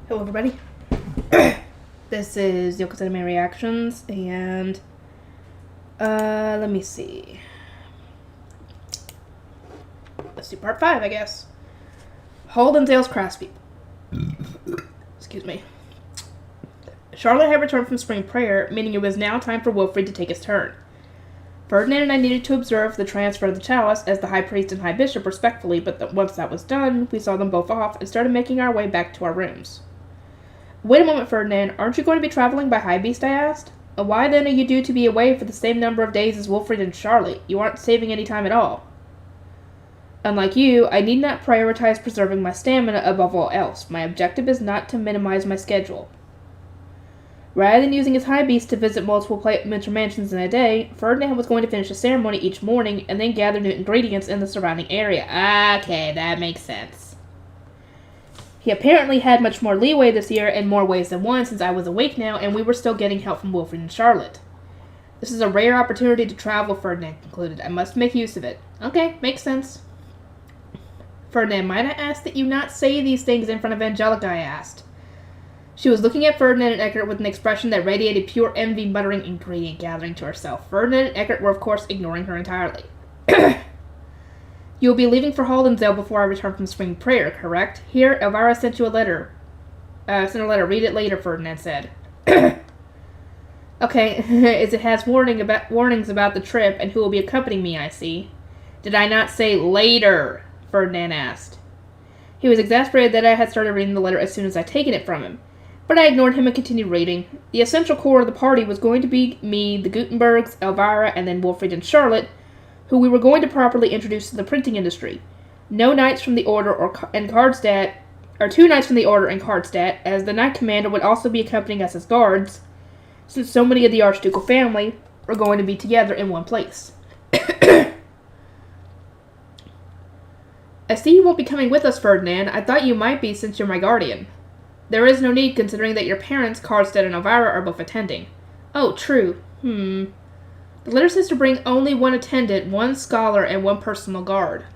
Hello everybody. This is Yoko's Anime Reactions, and let me see. Let's do part 5, I guess. Holden's craftspeople. Excuse me. Charlotte had returned from spring prayer, meaning it was now time for Wilfred to take his turn. Ferdinand and I needed to observe the transfer of the chalice as the High Priest and High Bishop respectfully, but once that was done, we saw them both off and started making our way back to our rooms. Wait a moment, Ferdinand. Aren't you going to be traveling by High Beast? I asked. Why then are you due to be away for the same number of days as Wilfred and Charlotte? You aren't saving any time at all. Unlike you, I need not prioritize preserving my stamina above all else. My objective is not to minimize my schedule. Rather than using his High Beast to visit multiple mansions in a day, Ferdinand was going to finish a ceremony each morning and then gather new ingredients in the surrounding area. Okay, that makes sense. He apparently had much more leeway this year in more ways than one since I was awake now and we were still getting help from Wilfred and Charlotte. This is a rare opportunity to travel, Ferdinand concluded. I must make use of it. Okay, makes sense. Ferdinand, might I ask that you not say these things in front of Angelica, I asked. She was looking at Ferdinand and Eckert with an expression that radiated pure envy, muttering ingredient gathering to herself. Ferdinand and Eckert were, of course, ignoring her entirely. You will be leaving for Haldensdale before I return from spring prayer, correct? Here, Elvira sent you a letter. Read it later, Ferdinand said. Okay, as it has warnings about the trip and who will be accompanying me, I see. Did I not say later? Ferdinand asked. He was exasperated that I had started reading the letter as soon as I'd taken it from him. But I ignored him and continued reading. The essential core of the party was going to be me, the Gutenbergs, Elvira, and then Wilfred and Charlotte, who we were going to properly introduce to the printing industry. No knights from the Order and Cardstadt, or 2 knights from the Order and Cardstadt, as the Knight Commander would also be accompanying us as guards, since so many of the Archducal family were going to be together in one place. I see you won't be coming with us, Ferdinand. I thought you might be since you're my guardian. There is no need, considering that your parents, Cardstadt and Elvira, are both attending. Oh, true. The letter says to bring only 1 attendant, 1 scholar, and 1 personal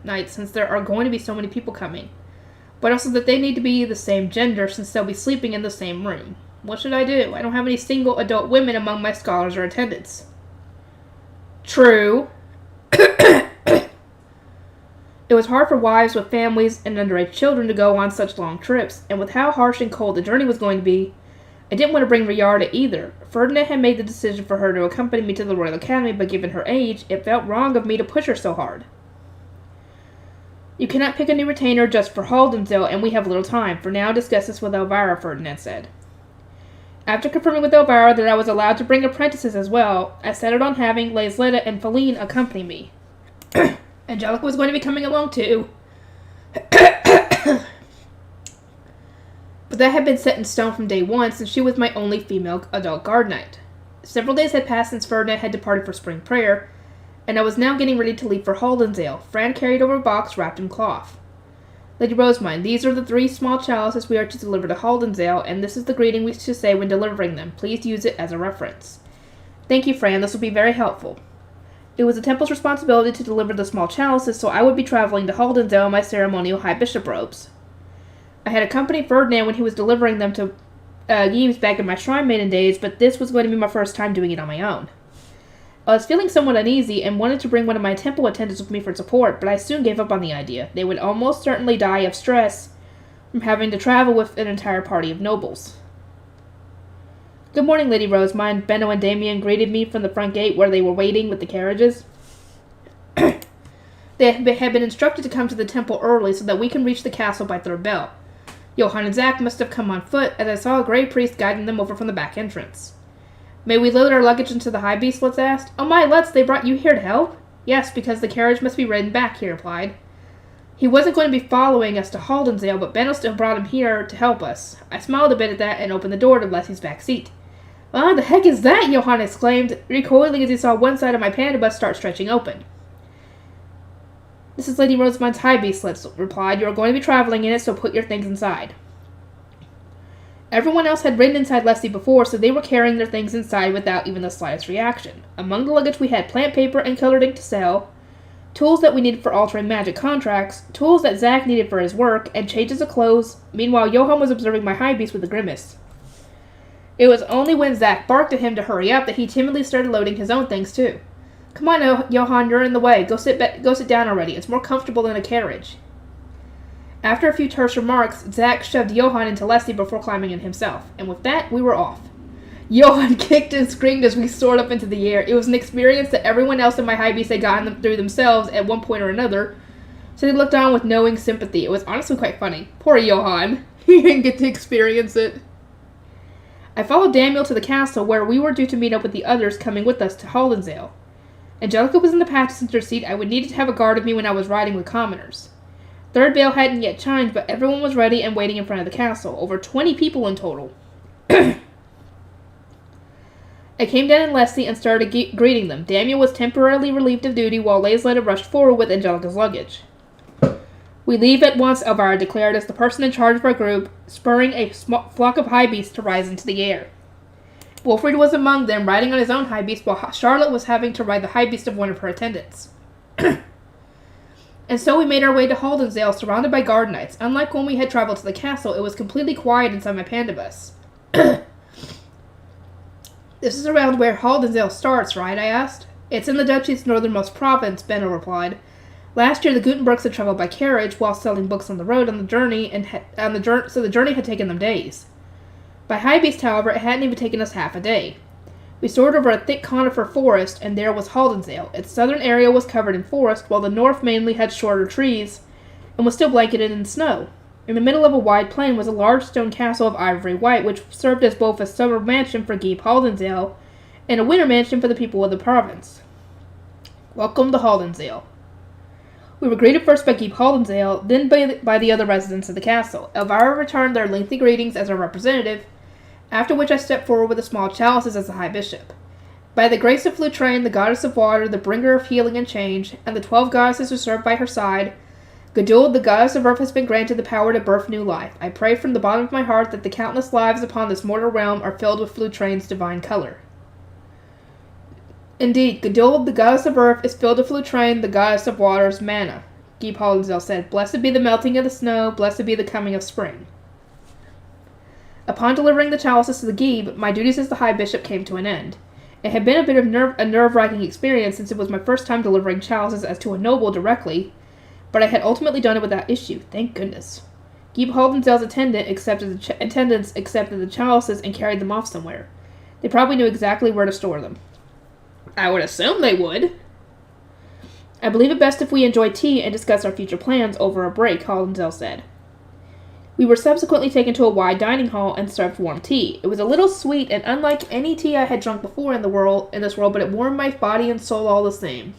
knight, since there are going to be so many people coming. But also that they need to be the same gender, since they'll be sleeping in the same room. What should I do? I don't have any single adult women among my scholars or attendants. True. It was hard for wives with families and underage children to go on such long trips, and with how harsh and cold the journey was going to be, I didn't want to bring Riarda either. Ferdinand had made the decision for her to accompany me to the Royal Academy, but given her age, it felt wrong of me to push her so hard. You cannot pick a new retainer just for Haldensdale, and we have little time. For now, discuss this with Elvira, Ferdinand said. After confirming with Elvira that I was allowed to bring apprentices as well, I settled on having Laisletta and Feline accompany me. Angelica was going to be coming along too. But that had been set in stone from day one, since she was my only female adult guard knight. Several days had passed since Ferdinand had departed for spring prayer, and I was now getting ready to leave for Haldensdale. Fran carried over a box wrapped in cloth. Lady Rosamine, these are the 3 small chalices we are to deliver to Haldensdale, and this is the greeting we should say when delivering them. Please use it as a reference. Thank you, Fran. This will be very helpful. It was the temple's responsibility to deliver the small chalices, so I would be traveling to Haldensdale in my ceremonial High Bishop robes. I had accompanied Ferdinand when he was delivering them to Yeames back in my Shrine Maiden days, but this was going to be my first time doing it on my own. I was feeling somewhat uneasy and wanted to bring one of my temple attendants with me for support, but I soon gave up on the idea. They would almost certainly die of stress from having to travel with an entire party of nobles. Good morning, Lady Rosamine. Benno and Damien greeted me from the front gate where they were waiting with the carriages. They had been instructed to come to the temple early so that we can reach the castle by 3rd bell. Johann and Zach must have come on foot, as I saw a grey priest guiding them over from the back entrance. May we load our luggage into the High Beast? Let's asked. Oh my, let's! They brought you here to help? Yes, because the carriage must be ridden back, he replied. He wasn't going to be following us to Haldensdale, but Benno still brought him here to help us. I smiled a bit at that and opened the door to Leslie's back seat. What the heck is that? Johann exclaimed, recoiling as he saw one side of my panda bus start stretching open. This is Lady Rosamine's High Beast, Leslie replied. You are going to be traveling in it, so put your things inside. Everyone else had ridden inside Leslie before, so they were carrying their things inside without even the slightest reaction. Among the luggage we had plant paper and colored ink to sell, tools that we needed for altering magic contracts, tools that Zack needed for his work, and changes of clothes. Meanwhile, Johann was observing my high beast with a grimace. It was only when Zack barked at him to hurry up that he timidly started loading his own things too. Come on, Johann, you're in the way. Go sit down already. It's more comfortable than a carriage. After a few terse remarks, Zack shoved Johann into Leslie before climbing in himself, and with that, we were off. Johann kicked and screamed as we soared up into the air. It was an experience that everyone else in my high beast had gotten through themselves at one point or another, so they looked on with knowing sympathy. It was honestly quite funny. Poor Johann. He didn't get to experience it. I followed Daniel to the castle, where we were due to meet up with the others coming with us to Haldensdale. Angelica was in the passenger seat. I would need to have a guard with me when I was riding with commoners. Third bell hadn't yet chimed, but everyone was ready and waiting in front of the castle. Over 20 people in total. I came down in Leslie and started greeting them. Daniel was temporarily relieved of duty, while Laysletta rushed forward with Angelica's luggage. We leave at once, Elvira declared as the person in charge of our group, spurring a flock of high beasts to rise into the air. Wilfred was among them, riding on his own high beast, while Charlotte was having to ride the high beast of one of her attendants. And so we made our way to Haldensdale, surrounded by guard knights. Unlike when we had traveled to the castle, it was completely quiet inside my panda bus. This is around where Haldensdale starts, right? I asked. It's in the duchy's northernmost province, Benno replied. Last year, the Gutenbergs had traveled by carriage while selling books on the road on the journey, so the journey had taken them days. By high beast, however, it hadn't even taken us half a day. We soared over a thick conifer forest, and there was Haldensdale. Its southern area was covered in forest, while the north mainly had shorter trees, and was still blanketed in snow. In the middle of a wide plain was a large stone castle of ivory white, which served as both a summer mansion for Geeb Haldensdale and a winter mansion for the people of the province. Welcome to Haldensdale. We were greeted first by Geeb Haldensdale, then by the other residents of the castle. Elvira returned their lengthy greetings as our representative, after which I stepped forward with the small chalices as the High Bishop. By the grace of Flutrain, the goddess of water, the bringer of healing and change, and the 12 goddesses who serve by her side, Guduld, the goddess of earth, has been granted the power to birth new life. I pray from the bottom of my heart that the countless lives upon this mortal realm are filled with Flutrain's divine color. Indeed, Guduld, the goddess of earth, is filled with Flutrain, the goddess of water's mana. Geeb Haldensdale said, Blessed be the melting of the snow, blessed be the coming of spring. Upon delivering the chalices to the Geeb, my duties as the High Bishop came to an end. It had been a bit of a nerve-wracking experience since it was my first time delivering chalices as to a noble directly, but I had ultimately done it without issue, thank goodness. Geeb Haldensdale's attendants accepted the chalices and carried them off somewhere. They probably knew exactly where to store them. I would assume they would. I believe it best if we enjoy tea and discuss our future plans over a break, Haldensdale said. We were subsequently taken to a wide dining hall and served warm tea. It was a little sweet and unlike any tea I had drunk before in this world, but it warmed my body and soul all the same.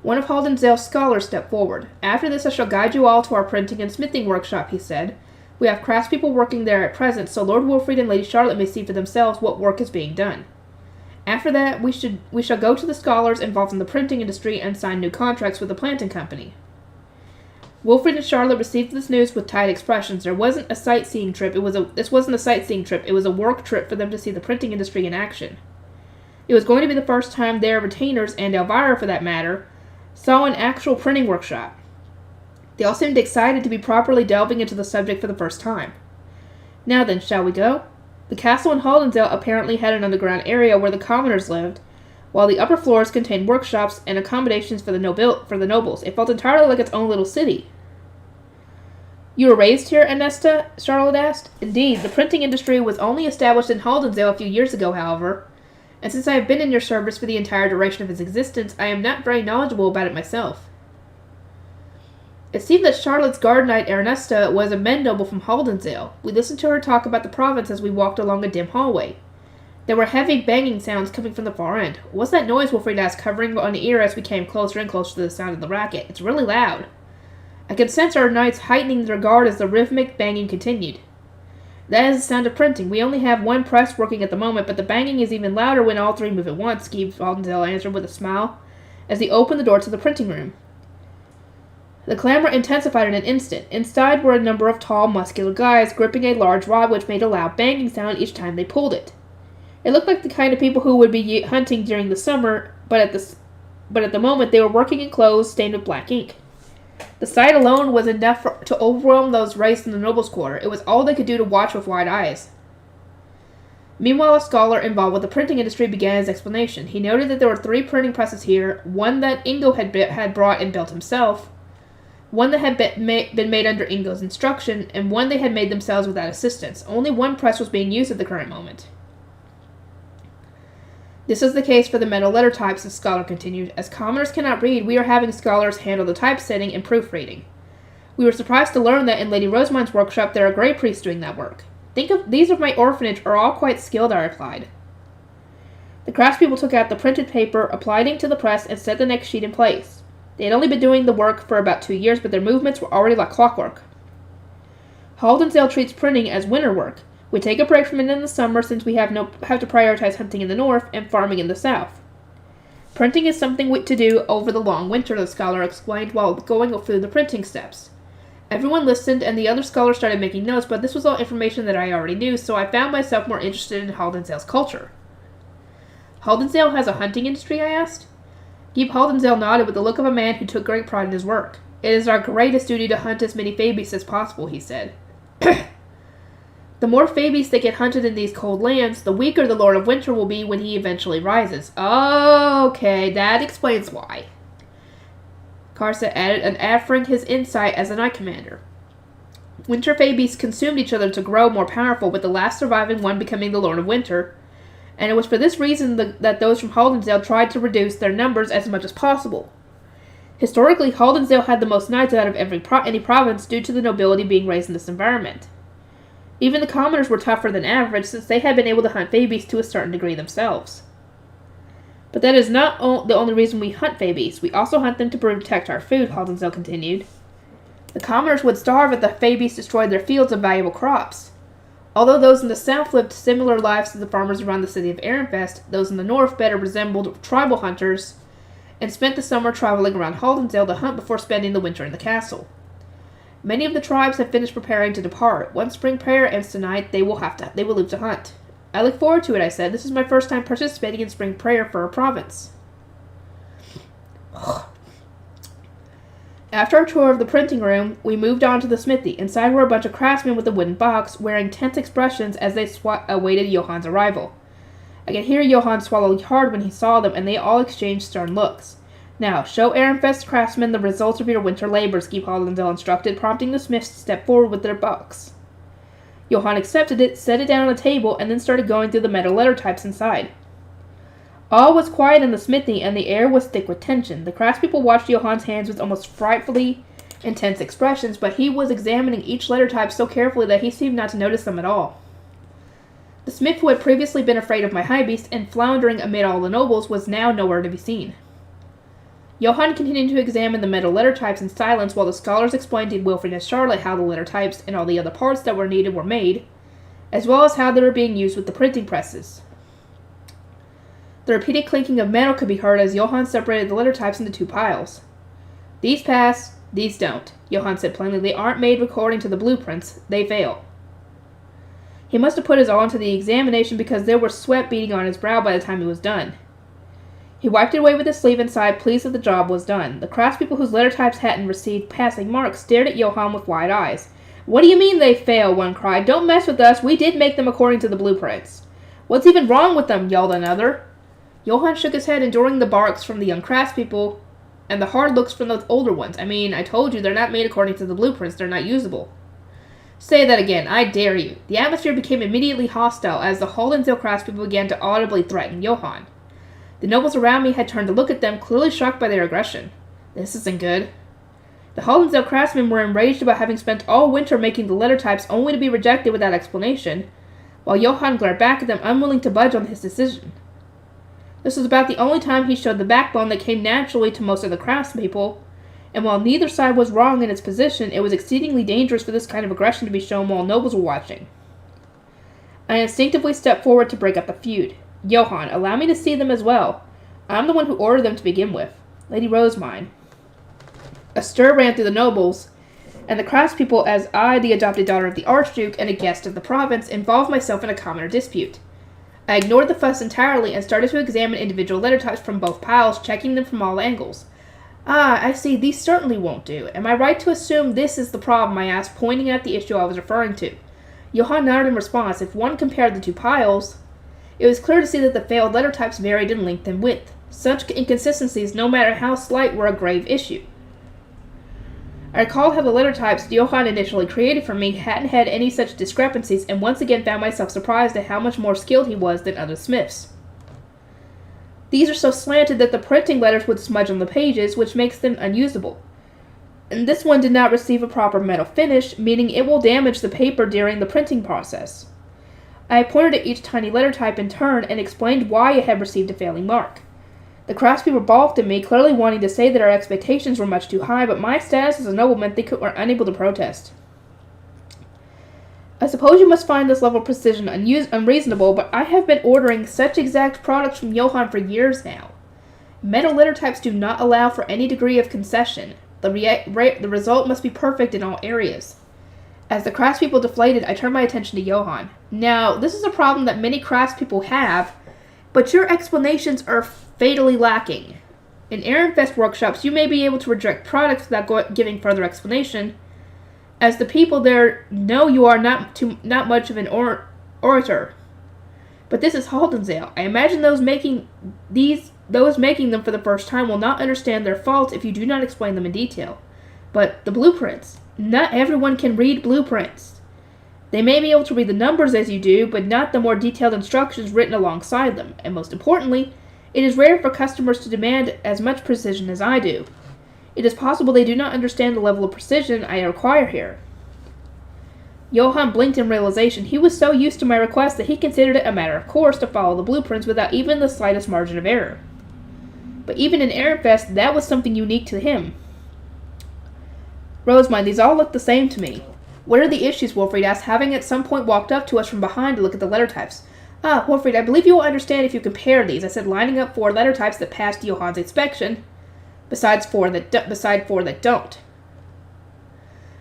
One of Haldensdale's scholars stepped forward. After this I shall guide you all to our printing and smithing workshop, he said. We have craftspeople working there at present, so Lord Wilfrid and Lady Charlotte may see for themselves what work is being done. After that, we shall go to the scholars involved in the printing industry and sign new contracts with the planting company. Wilfrid and Charlotte received this news with tight expressions. This wasn't a sightseeing trip. It was a work trip for them to see the printing industry in action. It was going to be the first time their retainers, and Elvira for that matter, saw an actual printing workshop. They all seemed excited to be properly delving into the subject for the first time. Now then, shall we go? The castle in Haldensdale apparently had an underground area where the commoners lived, while the upper floors contained workshops and accommodations for the nobles. It felt entirely like its own little city. You were raised here, Ernesta? Charlotte asked. Indeed, the printing industry was only established in Haldensdale a few years ago, however, and since I have been in your service for the entire duration of its existence, I am not very knowledgeable about it myself. It seemed that Charlotte's guard knight Ernesta was a men noble from Haldensdale. We listened to her talk about the province as we walked along a dim hallway. There were heavy banging sounds coming from the far end. What's that noise? Wilfrid asked, covering one ear as we came closer and closer to the sound of the racket. It's really loud. I could sense our knights heightening their guard as the rhythmic banging continued. That is the sound of printing. We only have one press working at the moment, but the banging is even louder when all three move at once, Geeb Haldensdale answered with a smile, as he opened the door to the printing room. The clamor intensified in an instant. Inside were a number of tall, muscular guys, gripping a large rod which made a loud banging sound each time they pulled it. It looked like the kind of people who would be hunting during the summer, but but at the moment they were working in clothes stained with black ink. The sight alone was enough to overwhelm those raised in the nobles' quarter. It was all they could do to watch with wide eyes. Meanwhile, a scholar involved with the printing industry began his explanation. He noted that there were 3 printing presses here, one that Ingo had brought and built himself, one that had been made under Ingo's instruction, and one they had made themselves without assistance. Only one press was being used at the current moment. This is the case for the metal letter types, the scholar continued. As commoners cannot read, we are having scholars handle the typesetting and proofreading. We were surprised to learn that in Lady Rosemine's workshop there are grey priests doing that work. These of my orphanage are all quite skilled, I replied. The craftspeople took out the printed paper, applied ink to the press, and set the next sheet in place. They had only been doing the work for about 2 years, but their movements were already like clockwork. Haldensdale treats printing as winter work. We take a break from it in the summer since we have to prioritize hunting in the north and farming in the south. Printing is something to do over the long winter, the scholar explained while going through the printing steps. Everyone listened, and the other scholars started making notes, but this was all information that I already knew, so I found myself more interested in Haldensdale's culture. Haldensdale has a hunting industry, I asked. Geeb Haldensdale nodded with the look of a man who took great pride in his work. It is our greatest duty to hunt as many fabies as possible, he said. The more fabies that get hunted in these cold lands, the weaker the Lord of Winter will be when he eventually rises. Okay, that explains why. Karsa added, offering his insight as a knight commander. Winter fabies consumed each other to grow more powerful, with the last surviving one becoming the Lord of Winter, and it was for this reason that those from Haldensdale tried to reduce their numbers as much as possible. Historically, Haldensdale had the most knights out of any province due to the nobility being raised in this environment. Even the commoners were tougher than average, since they had been able to hunt fabies to a certain degree themselves. But that is not the only reason we hunt fabies. We also hunt them to protect our food, Haldensdale continued. The commoners would starve if the fabies destroyed their fields of valuable crops. Although those in the south lived similar lives to the farmers around the city of Ehrenfest, those in the north better resembled tribal hunters and spent the summer traveling around Haldensdale to hunt before spending the winter in the castle. Many of the tribes have finished preparing to depart. Once spring prayer ends tonight, they will leave to hunt. I look forward to it, I said. This is my first time participating in spring prayer for our province. After our tour of the printing room, we moved on to the smithy. Inside were a bunch of craftsmen with a wooden box, wearing tense expressions as they awaited Johann's arrival. I could hear Johann swallow hard when he saw them, and they all exchanged stern looks. Now, show Ehrenfest craftsmen the results of your winter labors, Geeb Haldensdale instructed, prompting the smiths to step forward with their box. Johann accepted it, set it down on a table, and then started going through the metal letter types inside. All was quiet in the smithy, and the air was thick with tension. The craftspeople watched Johann's hands with almost frightfully intense expressions, but he was examining each letter type so carefully that he seemed not to notice them at all. The smith who had previously been afraid of my high beast and floundering amid all the nobles was now nowhere to be seen. Johann continued to examine the metal letter types in silence while the scholars explained to Wilfred and Charlotte how the letter types and all the other parts that were needed were made, as well as how they were being used with the printing presses. The repeated clinking of metal could be heard as Johann separated the letter types into 2 piles. These pass, these don't, Johann said plainly. They aren't made according to the blueprints. They fail. He must have put his all into the examination because there was sweat beading on his brow by the time he was done. He wiped it away with his sleeve and sighed, pleased that the job was done. The craftspeople whose letter types hadn't received passing marks stared at Johann with wide eyes. What do you mean they fail? One cried. Don't mess with us. We did make them according to the blueprints. What's even wrong with them? Yelled another. Johann shook his head, enduring the barks from the young craftspeople and the hard looks from the older ones. I mean, I told you they're not made according to the blueprints. They're not usable. Say that again. I dare you. The atmosphere became immediately hostile as the Haldensdale craftspeople began to audibly threaten Johann. The nobles around me had turned to look at them, clearly shocked by their aggression. This isn't good. The Haldensdale craftsmen were enraged about having spent all winter making the letter types only to be rejected without explanation, while Johann glared back at them, unwilling to budge on his decision. This was about the only time he showed the backbone that came naturally to most of the craftspeople, and while neither side was wrong in its position, it was exceedingly dangerous for this kind of aggression to be shown while nobles were watching. I instinctively stepped forward to break up the feud. Johann, allow me to see them as well. I'm the one who ordered them to begin with. Lady Rosemine. A stir ran through the nobles, and the craftspeople, as I, the adopted daughter of the Archduke and a guest of the province, involved myself in a commoner dispute. I ignored the fuss entirely and started to examine individual letter types from both piles, checking them from all angles. Ah, I see, these certainly won't do. Am I right to assume this is the problem? I asked, pointing at the issue I was referring to. Johann nodded in response. If one compared the two piles, it was clear to see that the failed letter types varied in length and width. Such inconsistencies, no matter how slight, were a grave issue. I recalled how the letter types Johann initially created for me hadn't had any such discrepancies, and once again found myself surprised at how much more skilled he was than other smiths. These are so slanted that the printing letters would smudge on the pages, which makes them unusable. And this one did not receive a proper metal finish, meaning it will damage the paper during the printing process. I pointed at each tiny letter type in turn and explained why it had received a failing mark. The craftspeople balked at me, clearly wanting to say that our expectations were much too high, but my status as a nobleman were unable to protest. I suppose you must find this level of precision unreasonable, but I have been ordering such exact products from Johann for years now. Metal letter types do not allow for any degree of concession. The result must be perfect in all areas. As the craftspeople deflated, I turned my attention to Johann. Now, this is a problem that many craftspeople have, but your explanations are fatally lacking. In Ehrenfest workshops, you may be able to reject products without giving further explanation, as the people there know you are not much of an orator. But this is Haldensale. I imagine those making them for the first time will not understand their faults if you do not explain them in detail. But the blueprints. Not everyone can read blueprints. They may be able to read the numbers as you do, but not the more detailed instructions written alongside them. And most importantly, it is rare for customers to demand as much precision as I do. It is possible they do not understand the level of precision I require here. Johann blinked in realization. He was so used to my request that he considered it a matter of course to follow the blueprints without even the slightest margin of error. But even in Ehrenfest, that was something unique to him. Rosemine, these all look the same to me. What are the issues? Wolfried asked, having at some point walked up to us from behind to look at the letter types. Ah, Wolfried, I believe you will understand if you compare these, I said, lining up 4 letter types that passed Johann's inspection, besides 4 that don't.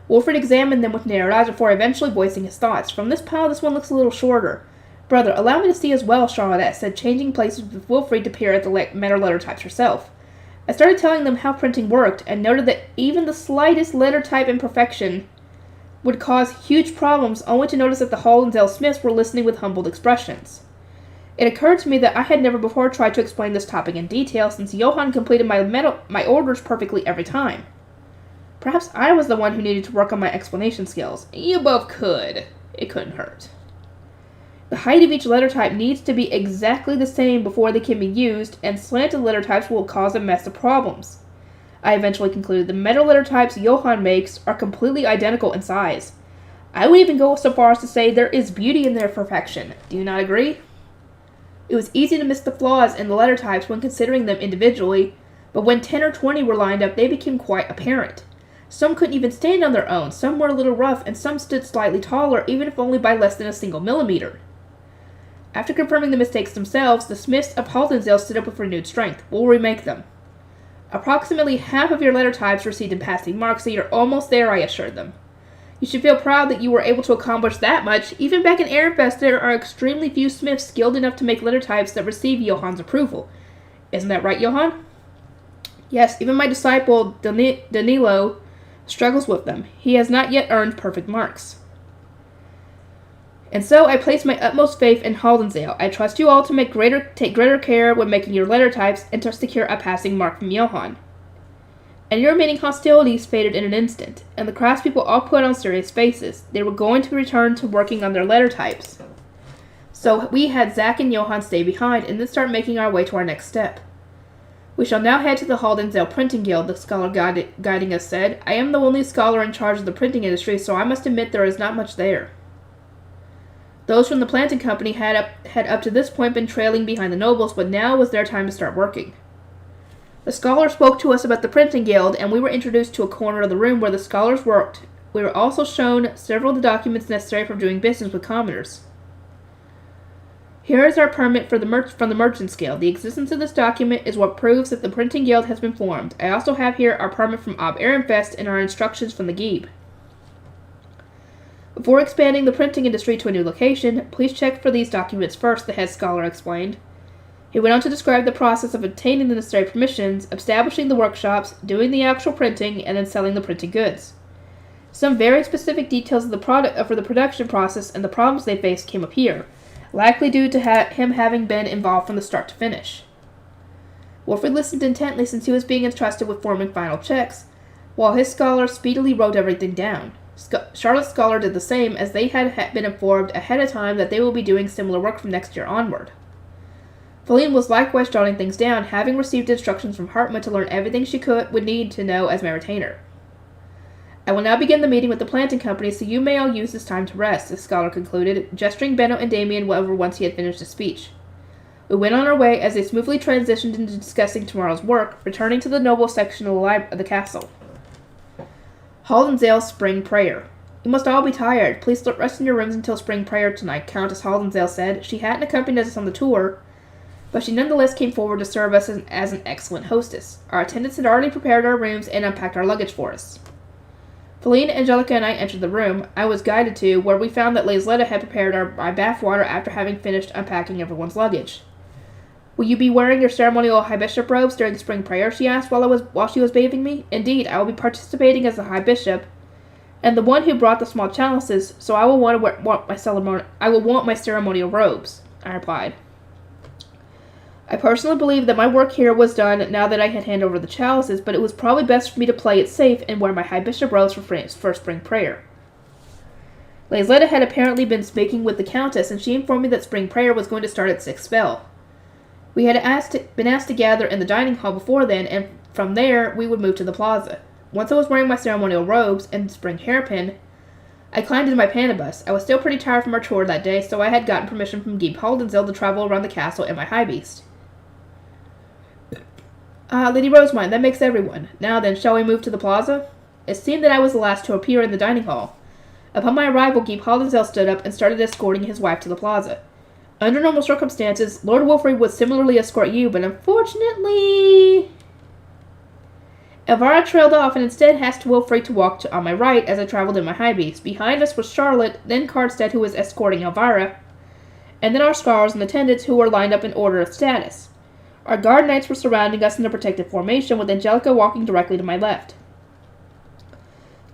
Wolfried examined them with narrowed eyes before eventually voicing his thoughts. From this pile, this one looks a little shorter. Brother, allow me to see as well, Charlotte said, changing places with Wolfried to peer at the metal letter types herself. I started telling them how printing worked, and noted that even the slightest letter type imperfection would cause huge problems, only to notice that the Haldensale Smiths were listening with humbled expressions. It occurred to me that I had never before tried to explain this topic in detail, since Johann completed my orders perfectly every time. Perhaps I was the one who needed to work on my explanation skills. You both could. It couldn't hurt. The height of each letter type needs to be exactly the same before they can be used, and slanted letter types will cause a mess of problems. I eventually concluded the metal letter types Johann makes are completely identical in size. I would even go so far as to say there is beauty in their perfection. Do you not agree? It was easy to miss the flaws in the letter types when considering them individually, but when 10 or 20 were lined up, they became quite apparent. Some couldn't even stand on their own, some were a little rough, and some stood slightly taller, even if only by less than a single millimeter. After confirming the mistakes themselves, the Smiths of Haldensale stood up with renewed strength. We'll remake them. Approximately half of your letter types received in passing marks, so you're almost there, I assured them. You should feel proud that you were able to accomplish that much. Even back in Ehrenfest, there are extremely few Smiths skilled enough to make letter types that receive Johann's approval. Isn't that right, Johann? Yes, even my disciple, Danilo, struggles with them. He has not yet earned perfect marks. And so I place my utmost faith in Haldensale. I trust you all to take greater care when making your letter types and to secure a passing mark from Johann. And your remaining hostilities faded in an instant, and the craftspeople all put on serious faces. They were going to return to working on their letter types. So we had Zack and Johann stay behind and then start making our way to our next step. We shall now head to the Haldensale Printing Guild, the scholar guiding us said. I am the only scholar in charge of the printing industry, so I must admit there is not much there. Those from the planting company had up to this point been trailing behind the nobles, but now was their time to start working. The scholar spoke to us about the printing guild, and we were introduced to a corner of the room where the scholars worked. We were also shown several of the documents necessary for doing business with commoners. Here is our permit from the Merchants Guild. The existence of this document is what proves that the printing guild has been formed. I also have here our permit from Ob Ehrenfest and our instructions from the Geeb. Before expanding the printing industry to a new location, please check for these documents first, the head scholar explained. He went on to describe the process of obtaining the necessary permissions, establishing the workshops, doing the actual printing, and then selling the printed goods. Some very specific details of the for the production process and the problems they faced came up here, likely due to him having been involved from the start to finish. Wilfred listened intently since he was being entrusted with forming final checks, while his scholar speedily wrote everything down. Charlotte's scholar did the same, as they had been informed ahead of time that they will be doing similar work from next year onward. Feline was likewise jotting things down, having received instructions from Hartman to learn everything she would need to know as my retainer. I will now begin the meeting with the planting company, so you may all use this time to rest, the scholar concluded, gesturing Benno and Damien over once he had finished his speech. We went on our way as they smoothly transitioned into discussing tomorrow's work, returning to the noble section of the castle. Haldensale's Spring Prayer. You must all be tired. Please rest in your rooms until Spring Prayer tonight, Countess Haldensale said. She hadn't accompanied us on the tour, but she nonetheless came forward to serve us as an excellent hostess. Our attendants had already prepared our rooms and unpacked our luggage for us. Feline, Angelica, and I entered the room I was guided to, where we found that Lazletta had prepared our bath water after having finished unpacking everyone's luggage. Will you be wearing your ceremonial High Bishop robes during the Spring Prayer? She asked while she was bathing me. Indeed, I will be participating as the High Bishop, and the one who brought the small chalices, so I will want my ceremonial robes, I replied. I personally believe that my work here was done now that I had handed over the chalices, but it was probably best for me to play it safe and wear my High Bishop robes for Spring Prayer. Lazletta had apparently been speaking with the Countess, and she informed me that Spring Prayer was going to start at 6 bell. We had been asked to gather in the dining hall before then, and from there we would move to the plaza. Once I was wearing my ceremonial robes and spring hairpin, I climbed into my panibus. I was still pretty tired from our tour that day, so I had gotten permission from Guy Haldensale to travel around the castle in my high beast. Lady Rosemine, that makes everyone. Now then, shall we move to the plaza? It seemed that I was the last to appear in the dining hall. Upon my arrival, Guy Haldensale stood up and started escorting his wife to the plaza. Under normal circumstances, Lord Wilfrid would similarly escort you, but unfortunately... Elvira trailed off and instead asked Wilfrid to walk on my right as I traveled in my high beast. Behind us was Charlotte, then Cardstead, who was escorting Elvira, and then our scholars and attendants who were lined up in order of status. Our guard knights were surrounding us in a protective formation, with Angelica walking directly to my left.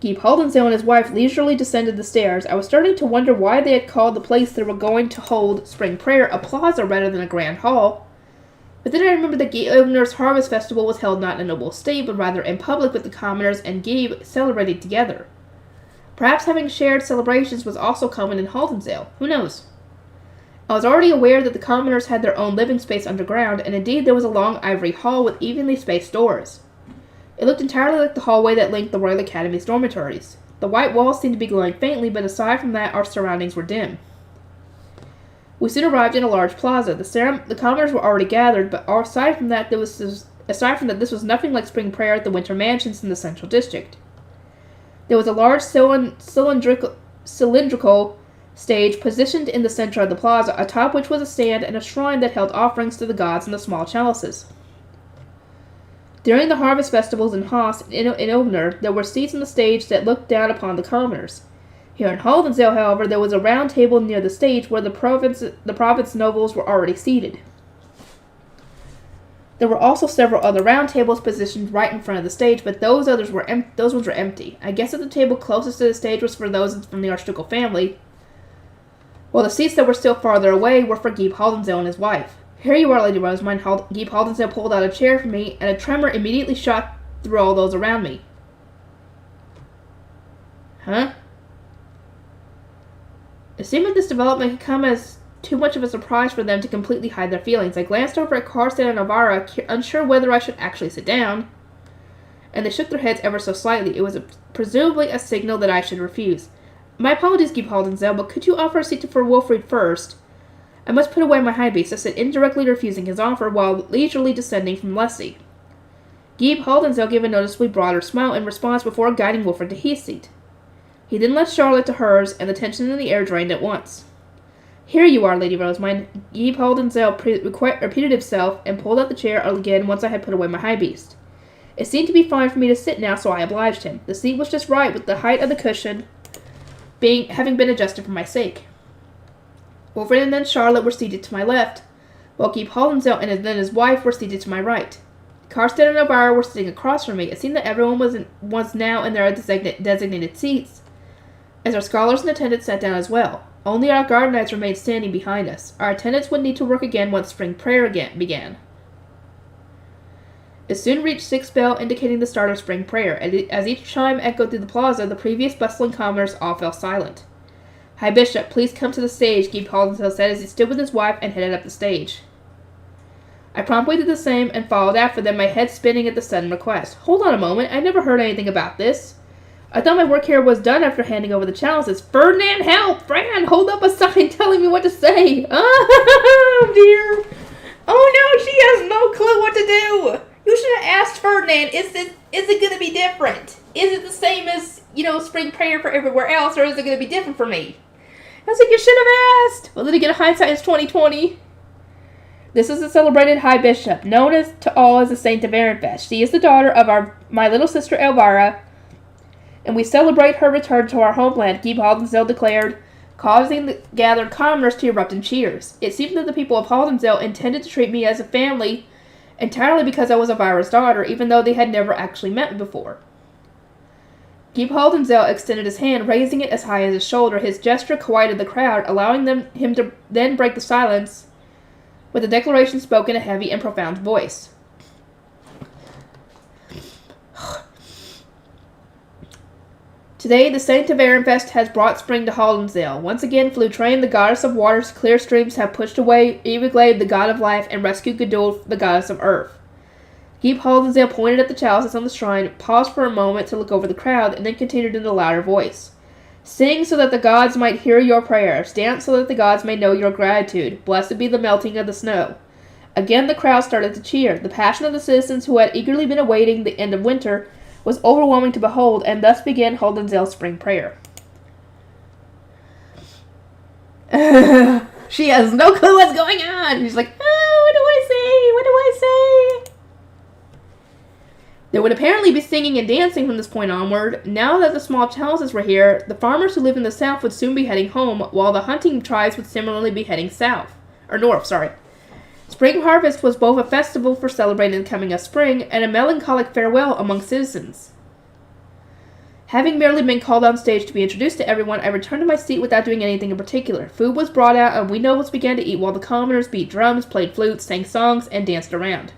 Guy Haldensale and his wife leisurely descended the stairs. I was starting to wonder why they had called the place they were going to hold Spring Prayer a plaza rather than a grand hall. But then I remembered that Gilner's Harvest Festival was held not in a noble state, but rather in public with the commoners and Gabe celebrating together. Perhaps having shared celebrations was also common in Haldensale. Who knows? I was already aware that the commoners had their own living space underground, and indeed there was a long ivory hall with evenly spaced doors. It looked entirely like the hallway that linked the Royal Academy's dormitories. The white walls seemed to be glowing faintly, but aside from that, our surroundings were dim. We soon arrived in a large plaza. The commoners were already gathered, but aside from that, this was nothing like Spring Prayer at the Winter Mansions in the Central District. There was a large cylindrical stage positioned in the center of the plaza, atop which was a stand and a shrine that held offerings to the gods and the small chalices. During the harvest festivals in Haas and in Ovner, there were seats on the stage that looked down upon the commoners. Here in Haldensale, however, there was a round table near the stage where the province nobles were already seated. There were also several other round tables positioned right in front of the stage, but those ones were empty. I guess that the table closest to the stage was for those from the Archducal family, while the seats that were still farther away were for Guy Haldensale and his wife. Here you are, Lady Rosemine. Guy Haldensale pulled out a chair for me, and a tremor immediately shot through all those around me. Huh? It seemed like this development had come as too much of a surprise for them to completely hide their feelings. I glanced over at Cardstead and Elvira, unsure whether I should actually sit down, and they shook their heads ever so slightly. It was presumably a signal that I should refuse. My apologies, Guy Haldensale, but could you offer a seat for Wilfrid first? I must put away my high beast, I said, indirectly refusing his offer while leisurely descending from Leslie. Guy Haldensale gave a noticeably broader smile in response before guiding Wilfrid to his seat. He then led Charlotte to hers, and the tension in the air drained at once. Here you are, Lady Rosemine. Guy Haldensale repeated himself and pulled out the chair again once I had put away my high beast. It seemed to be fine for me to sit now, so I obliged him. The seat was just right, with the height of the cushion having been adjusted for my sake. Wolfred and then Charlotte were seated to my left, while Geeb Haldensdale and then his wife were seated to my right. Karsten and Elvira were sitting across from me. It seemed that everyone was now in their designated seats, as our scholars and attendants sat down as well. Only our guard knights remained standing behind us. Our attendants would need to work again once spring prayer began. It soon reached 6 bell, indicating the start of spring prayer. As each chime echoed through the plaza, the previous bustling commoners all fell silent. "High Bishop, please come to the stage," Geeb Haldensdale said as he stood with his wife and headed up the stage. I promptly did the same and followed after them, my head spinning at the sudden request. "Hold on a moment, I never heard anything about this. I thought my work here was done after handing over the challenges. Ferdinand, help! Fran, hold up a sign telling me what to say." Oh, dear. Oh, no, she has no clue what to do. You should have asked Ferdinand, is it going to be different? Is it the same as, spring prayer for everywhere else, or is it going to be different for me? I was like, you should have asked. Well, then again, hindsight is 20/20. This is the celebrated High Bishop, known to all as the Saint of Ehrenfest. She is the daughter of my little sister Elvira, and we celebrate her return to our homeland, Geeb Haldensdale declared, causing the gathered commoners to erupt in cheers. It seemed that the people of Haldensdale intended to treat me as a family entirely because I was Elvira's daughter, even though they had never actually met me before. Geeb Haldensdale extended his hand, raising it as high as his shoulder. His gesture quieted the crowd, allowing him to then break the silence with a declaration spoken in a heavy and profound voice. Today, the Saint of Ehrenfest has brought spring to Haldensdale. Once again, Flutrain, the goddess of water's clear streams, have pushed away Ewiglade, the god of life, and rescued Gudul, the goddess of earth. Geeb Haldensdale pointed at the chalices on the shrine, paused for a moment to look over the crowd, and then continued in a louder voice. "Sing so that the gods might hear your prayers. Dance so that the gods may know your gratitude. Blessed be the melting of the snow." Again the crowd started to cheer. The passion of the citizens who had eagerly been awaiting the end of winter was overwhelming to behold, and thus began Haldensdale's spring prayer. She has no clue what's going on. She's like, what do I say? What do I say? There would apparently be singing and dancing from this point onward. Now that the small chalices were here, the farmers who live in the south would soon be heading home, while the hunting tribes would similarly be heading north. Spring harvest was both a festival for celebrating the coming of spring and a melancholic farewell among citizens. Having merely been called on stage to be introduced to everyone, I returned to my seat without doing anything in particular. Food was brought out, and we nobles began to eat while the commoners beat drums, played flutes, sang songs, and danced around.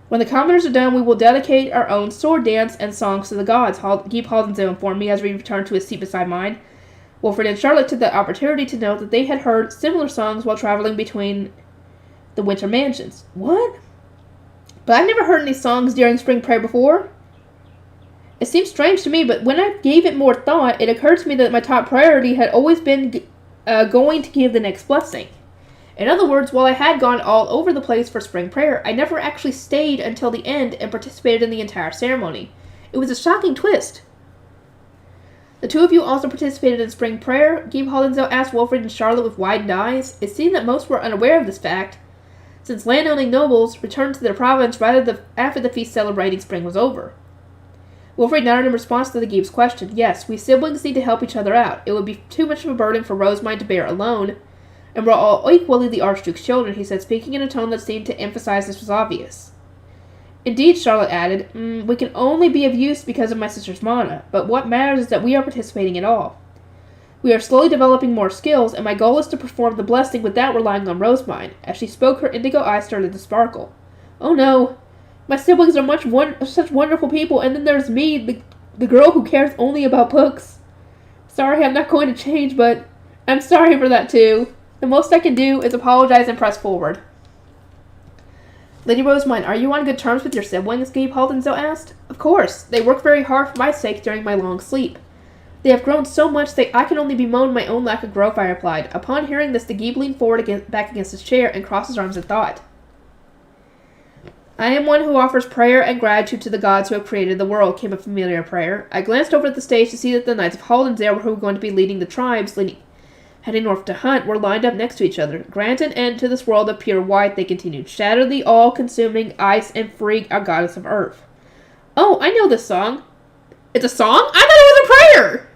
When the commoners are done, we will dedicate our own sword dance and songs to the gods, Geeb Haldensdale informed me as we returned to his seat beside mine. Wolfred and Charlotte took the opportunity to note that they had heard similar songs while traveling between the winter mansions. What? But I've never heard any songs during spring prayer before. It seems strange to me, but when I gave it more thought, it occurred to me that my top priority had always been going to give the next blessing. In other words, while I had gone all over the place for spring prayer, I never actually stayed until the end and participated in the entire ceremony. It was a shocking twist. "The two of you also participated in spring prayer?" Geeb Haldensdale asked Wolfred and Charlotte with widened eyes. It seemed that most were unaware of this fact, since landowning nobles returned to their province after the feast celebrating spring was over. Wolfred nodded in response to the Geeb's question. "Yes, we siblings need to help each other out. It would be too much of a burden for Rosemine to bear alone, and we're all equally the Archduke's children," he said, speaking in a tone that seemed to emphasize this was obvious. "Indeed," Charlotte added, "we can only be of use because of my sister's mana, but what matters is that we are participating at all. We are slowly developing more skills, and my goal is to perform the blessing without relying on Rosemine." As she spoke, her indigo eyes started to sparkle. "Oh no, my siblings are such wonderful people, and then there's me, the girl who cares only about books. Sorry, I'm not going to change, but I'm sorry for that too. The most I can do is apologize and press forward." "Lady Rosemine, are you on good terms with your siblings?" Geeb Haldensdale asked. "Of course. They work very hard for my sake during my long sleep. They have grown so much that I can only bemoan my own lack of growth," I replied. Upon hearing this, the Geeb leaned forward back against his chair and crossed his arms in thought. "I am one who offers prayer and gratitude to the gods who have created the world," came a familiar prayer. I glanced over at the stage to see that the Knights of Haldensdale, who were going to be leading the tribes heading north to hunt, were lined up next to each other. "Grant an end to this world of pure white," they continued. "Shatter the all-consuming ice and free our goddess of earth." "Oh, I know this song." "It's a song? I thought it was a prayer!"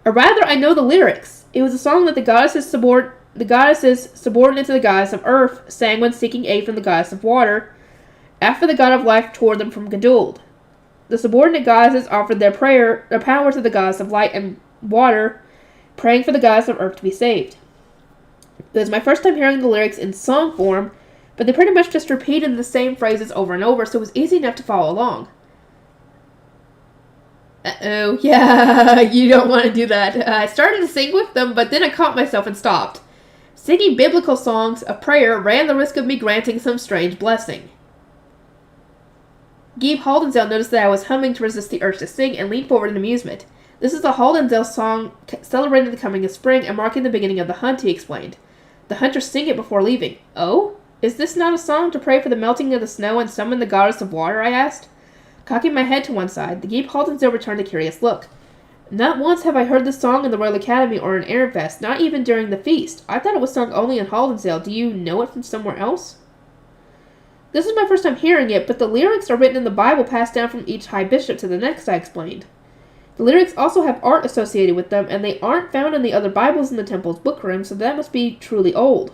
Or rather, I know the lyrics. It was a song that the goddesses subordinate to the goddess of earth sang when seeking aid from the goddess of water after the god of life tore them from Geduld. The subordinate goddesses offered their power to the goddess of light and water, praying for the goddess of earth to be saved. It was my first time hearing the lyrics in song form, but they pretty much just repeated the same phrases over and over, so it was easy enough to follow along. Uh-oh, yeah, you don't want to do that. I started to sing with them, but then I caught myself and stopped. Singing biblical songs of prayer ran the risk of me granting some strange blessing. Geeb Haldensdale noticed that I was humming to resist the urge to sing and leaned forward in amusement. This is the Haldensdale song celebrating the coming of spring and marking the beginning of the hunt, he explained. The hunters sing it before leaving. Oh? Is this not a song to pray for the melting of the snow and summon the goddess of water, I asked. Cocking my head to one side, the Geeb Haldensdale returned a curious look. Not once have I heard this song in the Royal Academy or in Ehrenfest, not even during the feast. I thought it was sung only in Haldensdale. Do you know it from somewhere else? This is my first time hearing it, but the lyrics are written in the Bible passed down from each high bishop to the next, I explained. The lyrics also have art associated with them, and they aren't found in the other Bibles in the temple's bookworm, so that must be truly old.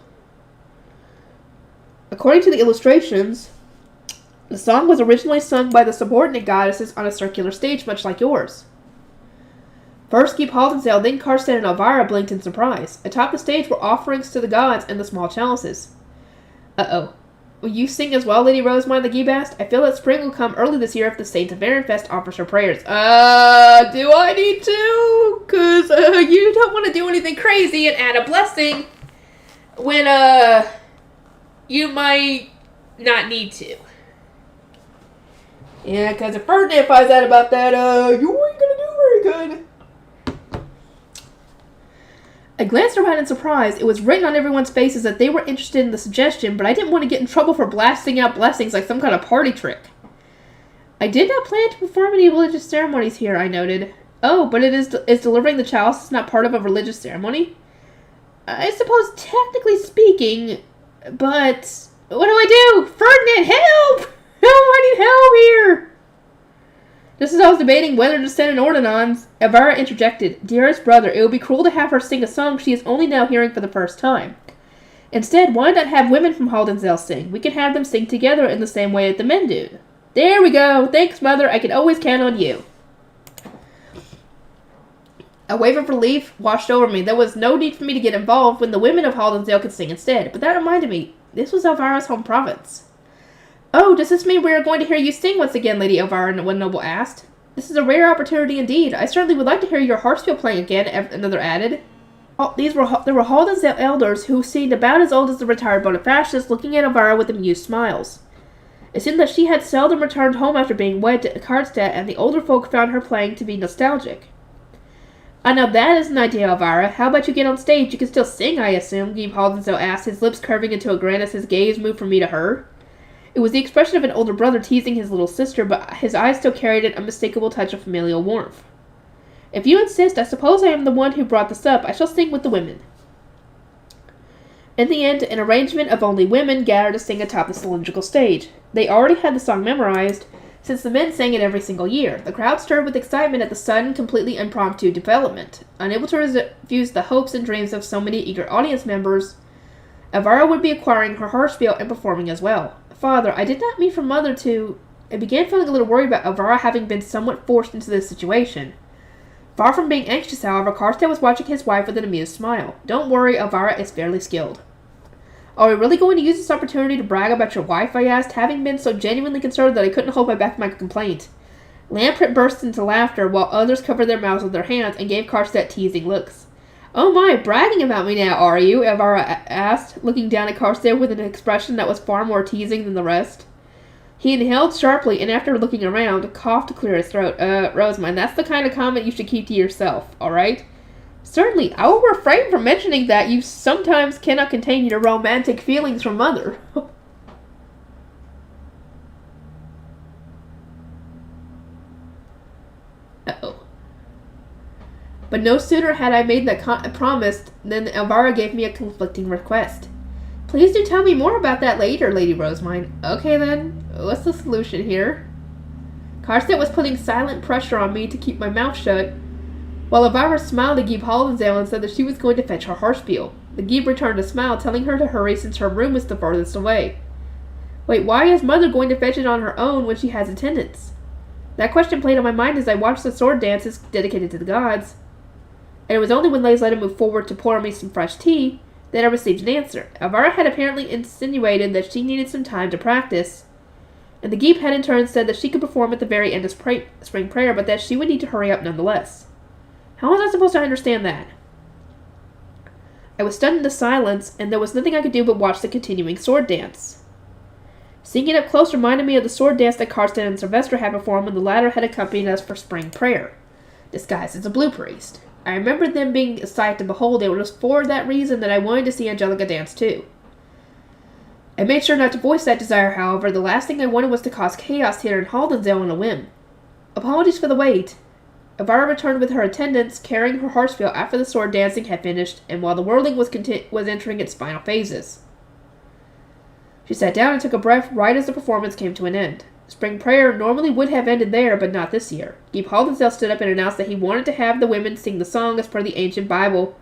According to the illustrations, the song was originally sung by the subordinate goddesses on a circular stage, much like yours. First Geeb Haldensdale, then Karstedt and Elvira blinked in surprise. Atop the stage were offerings to the gods and the small chalices. Uh-oh. Will you sing as well, Lady Rosemine, the Geeb asked? I feel that spring will come early this year if the Saint of Ehrenfest offers her prayers. Do I need to? 'Cause, you don't want to do anything crazy and add a blessing when, you might not need to. Yeah, 'cause if Ferdinand finds out about that, you ain't gonna do very good. I glanced around in surprise. It was written on everyone's faces that they were interested in the suggestion, but I didn't want to get in trouble for blasting out blessings like some kind of party trick. I did not plan to perform any religious ceremonies here, I noted. Oh, but is delivering the chalice not part of a religious ceremony? I suppose, technically speaking, but what do I do? Ferdinand, help! Help, I need help here! Just as I was debating whether to send an ordinance, Elvira interjected, Dearest brother, it would be cruel to have her sing a song she is only now hearing for the first time. Instead, why not have women from Haldensdale sing? We can have them sing together in the same way that the men do. There we go. Thanks, mother. I can always count on you. A wave of relief washed over me. There was no need for me to get involved when the women of Haldensdale could sing instead. But that reminded me, this was Elvira's home province. Oh, does this mean we are going to hear you sing once again, Lady Elvira, one noble asked. This is a rare opportunity indeed. I certainly would like to hear your harpsichord playing again, another added. There were Haldensdale elders who seemed about as old as the retired Bonifacius, looking at Elvira with amused smiles. It seemed that she had seldom returned home after being wed to Karstedt, and the older folk found her playing to be nostalgic. Now that is an idea, Elvira. How about you get on stage? You can still sing, I assume, Geeb Haldensdale asked, his lips curving into a grin as his gaze moved from me to her. It was the expression of an older brother teasing his little sister, but his eyes still carried an unmistakable touch of familial warmth. If you insist, I suppose I am the one who brought this up. I shall sing with the women. In the end, an arrangement of only women gathered to sing atop the cylindrical stage. They already had the song memorized, since the men sang it every single year. The crowd stirred with excitement at the sudden, completely impromptu development. Unable to refuse the hopes and dreams of so many eager audience members, Elvira would be acquiring her harpsichord and performing as well. Father, I did not mean for Mother to... I began feeling a little worried about Elvira having been somewhat forced into this situation. Far from being anxious, however, Karstedt was watching his wife with an amused smile. Don't worry, Elvira is fairly skilled. Are we really going to use this opportunity to brag about your wife, I asked, having been so genuinely concerned that I couldn't hold back my complaint. Lampret burst into laughter, while others covered their mouths with their hands and gave Karstedt teasing looks. Oh my, bragging about me now, are you? Elvira asked, looking down at Karstedt with an expression that was far more teasing than the rest. He inhaled sharply, and after looking around, coughed to clear his throat. Rosamund, that's the kind of comment you should keep to yourself, alright? Certainly, I will refrain from mentioning that you sometimes cannot contain your romantic feelings for Mother. Uh-oh. But no sooner had I made that promise than Elvira gave me a conflicting request. Please do tell me more about that later, Lady Rosemine. Okay then, what's the solution here? Karstedt was putting silent pressure on me to keep my mouth shut. While Elvira smiled at Gebe Hollensdale and said that she was going to fetch her harpspiel. The Gebe returned a smile, telling her to hurry since her room was the furthest away. Wait, why is Mother going to fetch it on her own when she has attendants? That question played on my mind as I watched the sword dances dedicated to the gods. And it was only when Laysletta moved forward to pour me some fresh tea that I received an answer. Elvira had apparently insinuated that she needed some time to practice, and the Gebe had in turn said that she could perform at the very end of spring prayer, but that she would need to hurry up nonetheless. How was I supposed to understand that? I was stunned into silence, and there was nothing I could do but watch the continuing sword dance. Seeing it up close reminded me of the sword dance that Karsten and Sylvester had performed when the latter had accompanied us for spring prayer, disguised as a blue priest. I remembered them being a sight to behold, and it was for that reason that I wanted to see Angelica dance too. I made sure not to voice that desire, however. The last thing I wanted was to cause chaos here in Haldensdale on a whim. Apologies for the wait. Elvira returned with her attendants, carrying her harpspiel after the sword dancing had finished, and while the whirling was entering its final phases. She sat down and took a breath right as the performance came to an end. Spring prayer normally would have ended there, but not this year. Gebe Hollensdale stood up and announced that he wanted to have the women sing the song as per the ancient Bible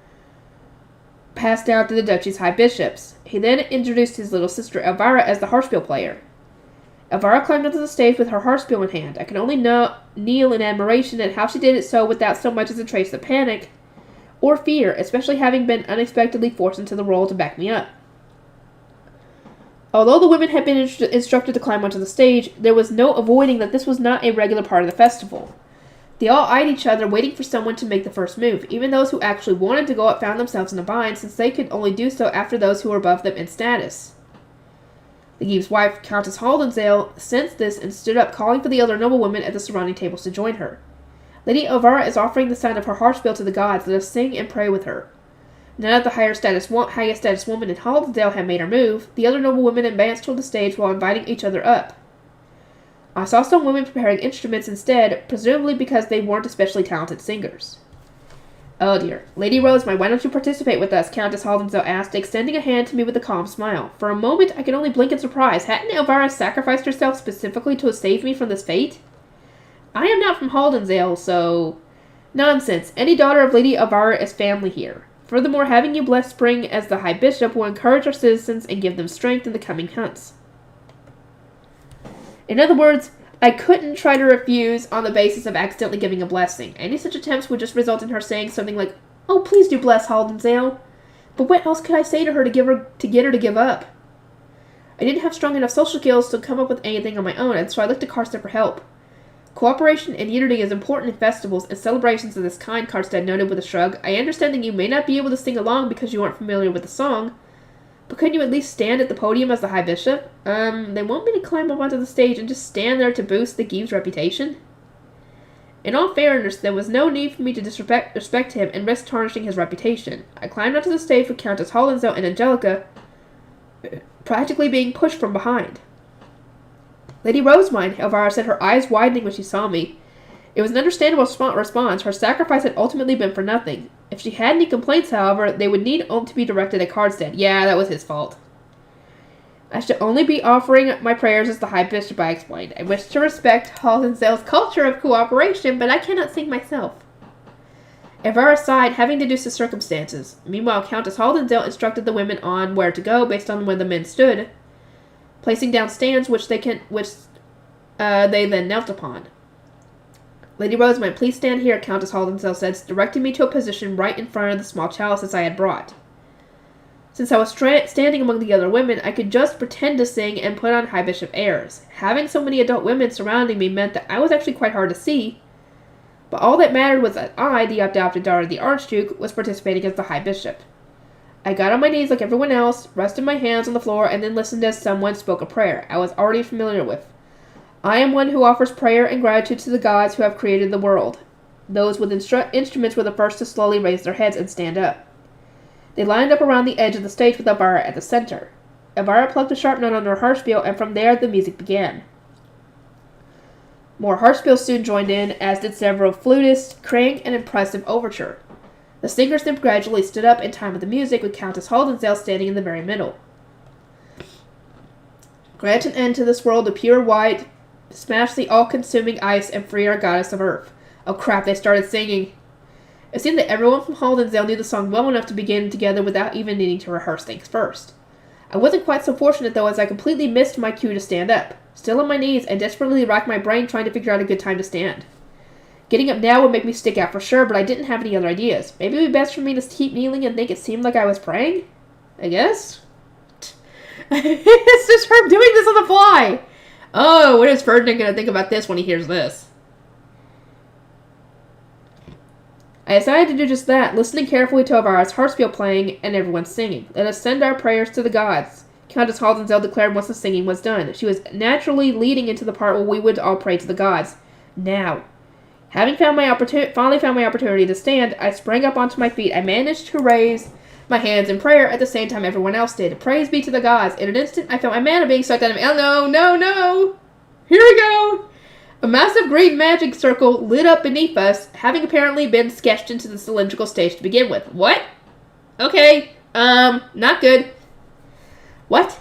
passed down to the duchy's high bishops. He then introduced his little sister Elvira as the harpspiel player. Elvira climbed onto the stage with her harpspiel in hand. I could only kneel in admiration at how she did it so without so much as a trace of panic or fear, especially having been unexpectedly forced into the role to back me up. Although the women had been instructed to climb onto the stage, there was no avoiding that this was not a regular part of the festival. They all eyed each other, waiting for someone to make the first move. Even those who actually wanted to go up found themselves in a bind, since they could only do so after those who were above them in status. The Gebe's wife, Countess Haldensdale, sensed this and stood up, calling for the other noblewomen at the surrounding tables to join her. Lady Elvira is offering the sound of her harpspiel to the gods. Let us sing and pray with her. Now that the highest status woman in Haldensdale had made her move, the other noblewomen advanced toward the stage while inviting each other up. I saw some women preparing instruments instead, presumably because they weren't especially talented singers. Oh dear. Lady Rosemary, why don't you participate with us? Countess Haldensdale asked, extending a hand to me with a calm smile. For a moment, I could only blink in surprise. Hadn't Elvira sacrificed herself specifically to save me from this fate? I am not from Haldensdale, so... Nonsense. Any daughter of Lady Elvira is family here. Furthermore, having you bless Spring as the High Bishop will encourage our citizens and give them strength in the coming hunts. In other words, I couldn't try to refuse on the basis of accidentally giving a blessing. Any such attempts would just result in her saying something like, "Oh, please do bless Haldensdale." But what else could I say to her to get her to give up? I didn't have strong enough social skills to come up with anything on my own, and so I looked to Karsten for help. Cooperation and unity is important in festivals and celebrations of this kind, Karsten noted with a shrug. I understand that you may not be able to sing along because you aren't familiar with the song, but couldn't you at least stand at the podium as the High Bishop? They want me to climb up onto the stage and just stand there to boost the Gebe's reputation? In all fairness, there was no need for me to disrespect him and risk tarnishing his reputation. I climbed onto the stage with Countess Haldensdale and Angelica practically being pushed from behind. Lady Rosemine, Elvira said, her eyes widening when she saw me. It was an understandable response. Her sacrifice had ultimately been for nothing. If she had any complaints, however, they would need only to be directed at Karsten. Yeah, that was his fault. I should only be offering my prayers as the High Bishop, I explained. I wish to respect Haldensdale's culture of cooperation, but I cannot sing myself. Elvira sighed, having deduced the circumstances. Meanwhile, Countess Haldensdale instructed the women on where to go based on where the men stood, placing down stands which they then knelt upon. Lady Rosemary, please stand here, Countess Haldensdale said, directing me to a position right in front of the small chalices I had brought. Since I was standing among the other women, I could just pretend to sing and put on High Bishop airs. Having so many adult women surrounding me meant that I was actually quite hard to see, but all that mattered was that I, the adopted daughter of the Archduke, was participating as the High Bishop. I got on my knees like everyone else, rested my hands on the floor, and then listened as someone spoke a prayer I was already familiar with. I am one who offers prayer and gratitude to the gods who have created the world. Those with instruments were the first to slowly raise their heads and stand up. They lined up around the edge of the stage with Elvira at the center. Elvira plucked a sharp note on her harpspiel, and from there the music began. More harpspiels soon joined in, as did several flutists, creating an impressive overture. The singers then gradually stood up in time with the music, with Countess Haldensdale standing in the very middle. Grant an end to this world of pure white, smash the all-consuming ice, and free our goddess of earth. Oh crap, they started singing. It seemed that everyone from Haldensdale knew the song well enough to begin together without even needing to rehearse things first. I wasn't quite so fortunate, though, as I completely missed my cue to stand up. Still on my knees, I desperately racked my brain trying to figure out a good time to stand. Getting up now would make me stick out for sure, but I didn't have any other ideas. Maybe it would be best for me to keep kneeling and make it seem like I was praying? I guess? It's just her doing this on the fly! Oh, what is Ferdinand going to think about this when he hears this? I decided to do just that, listening carefully to Elvira's harpsichord playing and everyone singing. Let us send our prayers to the gods, Countess Haldensdale declared once the singing was done. She was naturally leading into the part where we would all pray to the gods. Now, having finally found my opportunity to stand, I sprang up onto my feet. I managed to raise my hands in prayer at the same time everyone else did. Praise be to the gods. In an instant, I felt my mana being sucked out of me. Oh, no. Here we go. A massive green magic circle lit up beneath us, having apparently been sketched into the cylindrical stage to begin with. What? Okay, not good. What?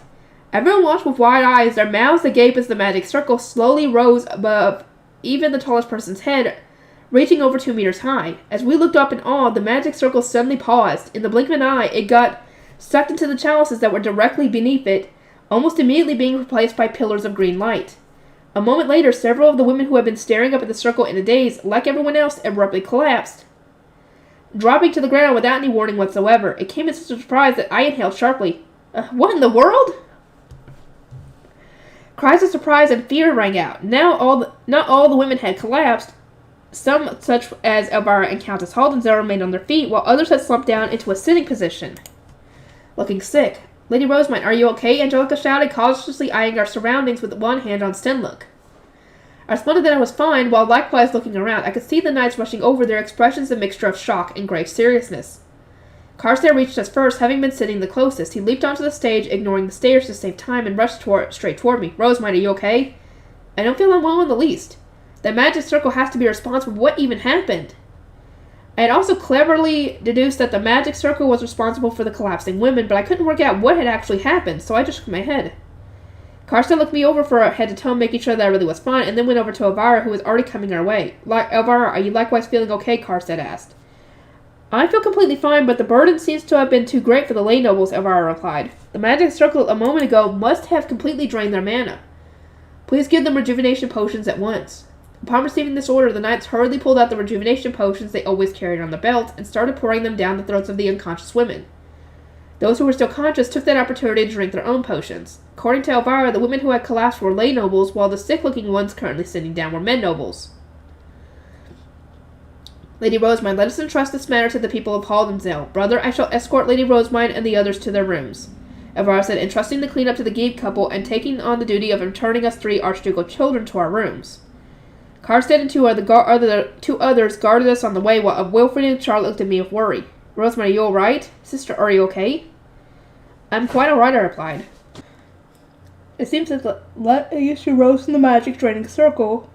Everyone watched with wide eyes, their mouths agape as the magic circle slowly rose above even the tallest person's head, reaching over 2 meters high. As we looked up in awe, the magic circle suddenly paused. In the blink of an eye, it got sucked into the chalices that were directly beneath it, almost immediately being replaced by pillars of green light. A moment later, several of the women who had been staring up at the circle in a daze, like everyone else, abruptly collapsed, dropping to the ground without any warning whatsoever. It came as such a surprise that I inhaled sharply. What in the world? Cries of surprise and fear rang out. Not all the women had collapsed. Some, such as Elvira and Countess Haldensdale, remained on their feet, while others had slumped down into a sitting position, looking sick. Lady Rosemont, are you okay? Angelica shouted, cautiously eyeing our surroundings with one hand on Stenlook. I responded that I was fine, while likewise looking around. I could see the knights rushing over, their expressions a mixture of shock and grave seriousness. Carstairs reached us first, having been sitting the closest. He leaped onto the stage, ignoring the stairs to save time, and rushed straight toward me. Rosemont, are you okay? I don't feel unwell in the least. That magic circle has to be responsible for what even happened. I had also cleverly deduced that the magic circle was responsible for the collapsing women, but I couldn't work out what had actually happened, so I just shook my head. Carstairs looked me over for a head to toe, making sure that I really was fine, and then went over to Elvira, who was already coming our way. Elvira, are you likewise feeling okay? Carstairs asked. I feel completely fine, but the burden seems to have been too great for the lay nobles, Elvira replied. The magic circle a moment ago must have completely drained their mana. Please give them rejuvenation potions at once. Upon receiving this order, the knights hurriedly pulled out the rejuvenation potions they always carried on their belts and started pouring them down the throats of the unconscious women. Those who were still conscious took that opportunity to drink their own potions. According to Elvira, the women who had collapsed were lay nobles, while the sick-looking ones currently sitting down were men nobles. Lady Rosemont, let us entrust this matter to the people of Haldensdale. Brother, I shall escort Lady Rosemont and the others to their rooms. Elvira said, entrusting the cleanup to the Geeb couple and taking on the duty of returning us 3 archducal children to our rooms. Carstairs and two others guarded us on the way, while Wilfred and Charlotte looked at me with worry. Rosemont, are you all right? Sister, are you okay? I'm quite all right, I replied. It seems that the issue rose from the magic draining circle,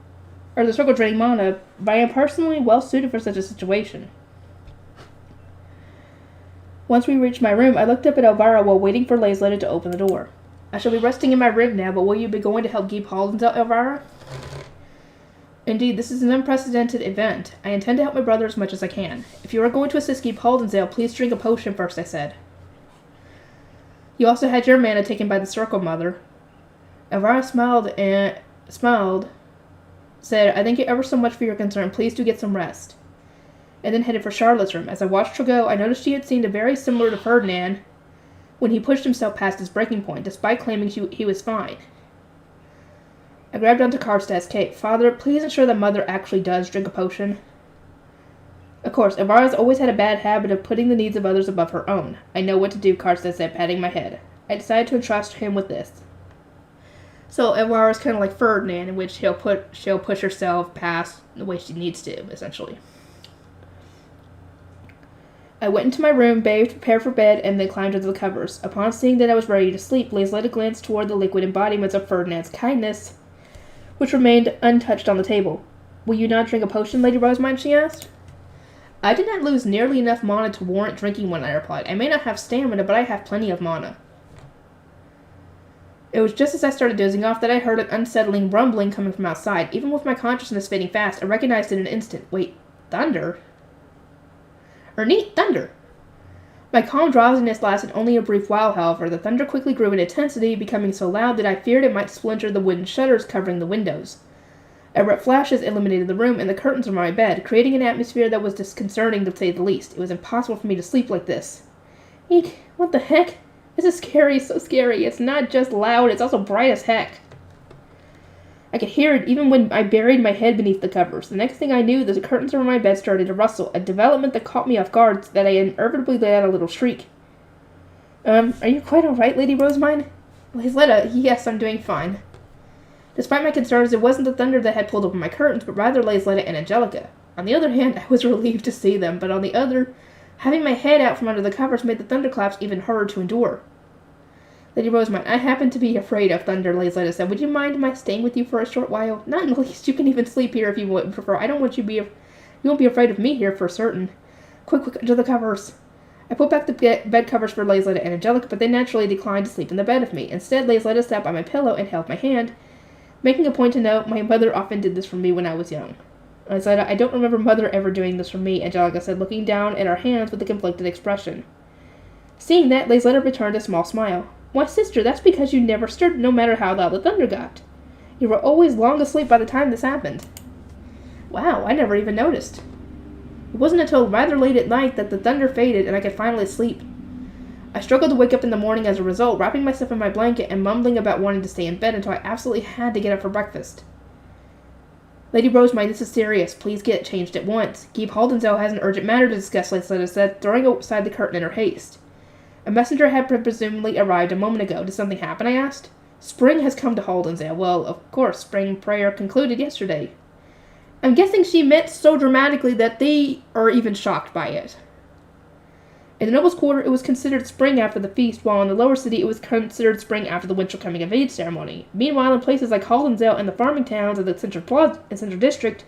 or the circle draining mana, but I am personally well suited for such a situation. Once we reached my room, I looked up at Elvira while waiting for Laysletta to open the door. I shall be resting in my room now, but will you be going to help Geeb Haldensdale, Elvira? Indeed, this is an unprecedented event. I intend to help my brother as much as I can. If you are going to assist Geeb Haldensdale, please drink a potion first, I said. You also had your mana taken by the circle, Mother. Elvira smiled, said, I thank you ever so much for your concern. Please do get some rest. And then headed for Charlotte's room. As I watched her go, I noticed she had seemed very similar to Ferdinand when he pushed himself past his breaking point, despite claiming he was fine. I grabbed onto Carstairs' cape. Father, please ensure that Mother actually does drink a potion. Of course, Elvira's always had a bad habit of putting the needs of others above her own. I know what to do, Carstairs said, patting my head. I decided to entrust him with this. So Elvira's kind of like Ferdinand, in which she'll push herself past the way she needs to, essentially. I went into my room, bathed, prepared for bed, and then climbed under the covers. Upon seeing that I was ready to sleep, Laysletta glanced toward the liquid embodiments of Ferdinand's kindness, which remained untouched on the table. Will you not drink a potion, Lady Rosemont? She asked. I did not lose nearly enough mana to warrant drinking one, I replied. I may not have stamina, but I have plenty of mana. It was just as I started dozing off that I heard an unsettling rumbling coming from outside. Even with my consciousness fading fast, I recognized it in an instant. Wait, thunder? Neat thunder. My calm drowsiness lasted only a brief while, however. The thunder quickly grew in intensity, becoming so loud that I feared it might splinter the wooden shutters covering the windows. Red flashes illuminated the room and the curtains of my bed, creating an atmosphere that was disconcerting to say the least. It was impossible for me to sleep like this. Eek, what the heck? This is scary, so scary. It's not just loud, it's also bright as heck. I could hear it even when I buried my head beneath the covers. The next thing I knew, the curtains over my bed started to rustle, a development that caught me off guard that I inevitably let out a little shriek. Are you quite alright, Lady Rosemine? Laisletta, yes, I'm doing fine. Despite my concerns, it wasn't the thunder that had pulled open my curtains, but rather Laisletta and Angelica. On the other hand, I was relieved to see them, but on the other, having my head out from under the covers made the thunderclaps even harder to endure. Lady Rosemine, I happen to be afraid of thunder, Laisletta said. Would you mind my staying with you for a short while? Not in the least. You can even sleep here if you would prefer. I don't want you to be... You won't be afraid of me here for certain. Quick, under the covers. I put back the bed covers for Laisletta and Angelica, but they naturally declined to sleep in the bed with me. Instead, Laisletta sat by my pillow and held my hand, making a point to note my mother often did this for me when I was young. Laisletta, I don't remember Mother ever doing this for me, Angelica said, looking down at our hands with a conflicted expression. Seeing that, Laisletta returned a small smile. Why, sister, that's because you never stirred no matter how loud the thunder got. You were always long asleep by the time this happened. Wow, I never even noticed. It wasn't until rather late at night that the thunder faded and I could finally sleep. I struggled to wake up in the morning as a result, wrapping myself in my blanket and mumbling about wanting to stay in bed until I absolutely had to get up for breakfast. Lady Rosemine, this is serious. Please get changed at once. Geeb Haldensdale has an urgent matter to discuss, Laisletta said, throwing aside the curtain in her haste. A messenger had presumably arrived a moment ago. Did something happen, I asked. Spring has come to Haldensdale. Well, of course, spring prayer concluded yesterday. I'm guessing she meant so dramatically that they are even shocked by it. In the nobles' quarter, it was considered spring after the feast, while in the lower city, it was considered spring after the winter coming of age ceremony. Meanwhile, in places like Haldensdale and the farming towns of the central district,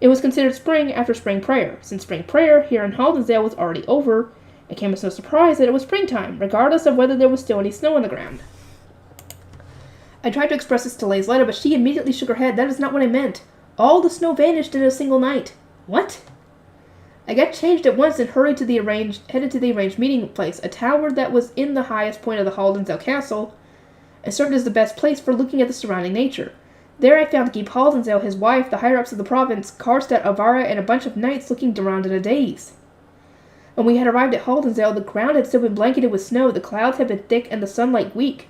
it was considered spring after spring prayer. Since spring prayer here in Haldensdale was already over, it came as no surprise that it was springtime, regardless of whether there was still any snow on the ground. I tried to express this to Laisletta, but she immediately shook her head. That is not what I meant. All the snow vanished in a single night. What? I got changed at once and headed to the arranged meeting place, a tower that was in the highest point of the Haldensdale castle, and served as the best place for looking at the surrounding nature. There I found Geeb Haldensdale, his wife, the higher-ups of the province, Karlstadt, Alvara, and a bunch of knights looking around in a daze. When we had arrived at Haldensdale, the ground had still been blanketed with snow, the clouds had been thick, and the sunlight weak,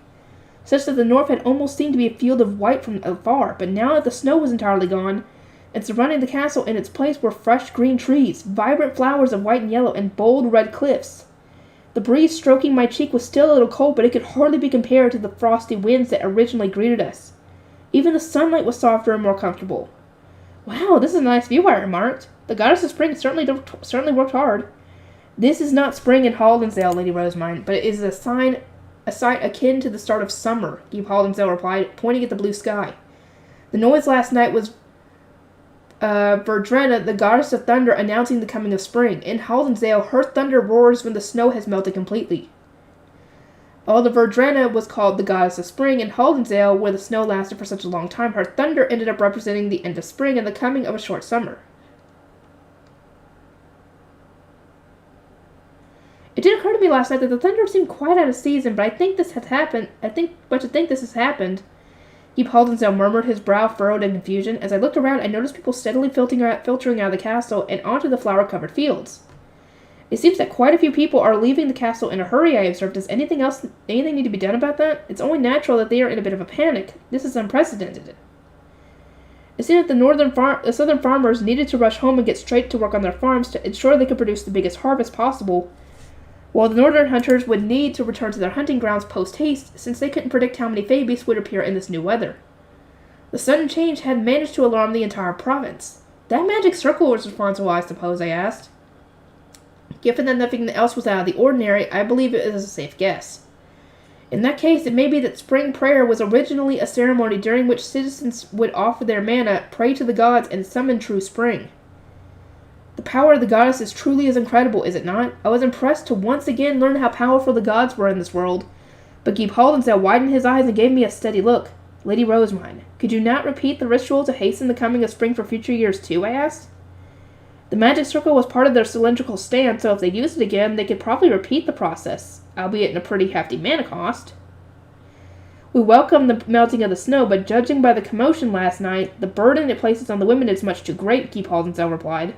such that the north had almost seemed to be a field of white from afar. But now that the snow was entirely gone, and surrounding the castle in its place were fresh green trees, vibrant flowers of white and yellow, and bold red cliffs. The breeze stroking my cheek was still a little cold, but it could hardly be compared to the frosty winds that originally greeted us. Even the sunlight was softer and more comfortable. Wow, this is a nice view, I remarked. The goddess of spring certainly worked hard. This is not spring in Haldensdale, Lady Rosemine, but it is a sight akin to the start of summer, Geeb Haldensdale replied, pointing at the blue sky. The noise last night was Verdrena, the goddess of thunder, announcing the coming of spring. In Haldensdale, her thunder roars when the snow has melted completely. Although Verdrena was called the goddess of spring, in Haldensdale, where the snow lasted for such a long time, her thunder ended up representing the end of spring and the coming of a short summer. It did occur to me last night that the thunder seemed quite out of season, but I think this has happened. Geeb Haldensdale murmured, his brow furrowed in confusion. As I looked around, I noticed people steadily filtering out of the castle and onto the flower-covered fields. It seems that quite a few people are leaving the castle in a hurry, I observed. Does anything need to be done about that? It's only natural that they are in a bit of a panic. This is unprecedented. It seemed that the southern farmers needed to rush home and get straight to work on their farms to ensure they could produce the biggest harvest possible, while the northern hunters would need to return to their hunting grounds post-haste, since they couldn't predict how many beasts would appear in this new weather. The sudden change had managed to alarm the entire province. That magic circle was responsible, I suppose, I asked. Given that nothing else was out of the ordinary, I believe it is a safe guess. In that case, it may be that spring prayer was originally a ceremony during which citizens would offer their mana, pray to the gods, and summon true spring. The power of the goddess truly is incredible, is it not? I was impressed to once again learn how powerful the gods were in this world, but Geeb Haldensdale widened his eyes and gave me a steady look. Lady Rosemine, could you not repeat the ritual to hasten the coming of spring for future years too, I asked? The magic circle was part of their cylindrical stand, so if they used it again, they could probably repeat the process, albeit in a pretty hefty mana cost. We welcome the melting of the snow, but judging by the commotion last night, the burden it places on the women is much too great, Keep Haldenzel replied.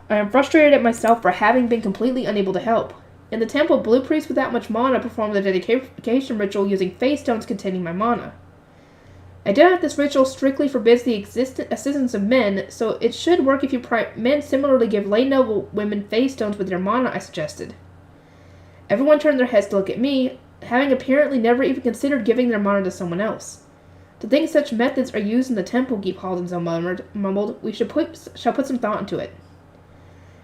I am frustrated at myself for having been completely unable to help. In the temple, blue priests without much mana perform the dedication ritual using face stones containing my mana. I doubt if this ritual strictly forbids the assistance of men, so it should work if men similarly give lay noble women face stones with their mana, I suggested. Everyone turned their heads to look at me, having apparently never even considered giving their mana to someone else. To think such methods are used in the temple, Geep Haldenzel mumbled, we shall put some thought into it.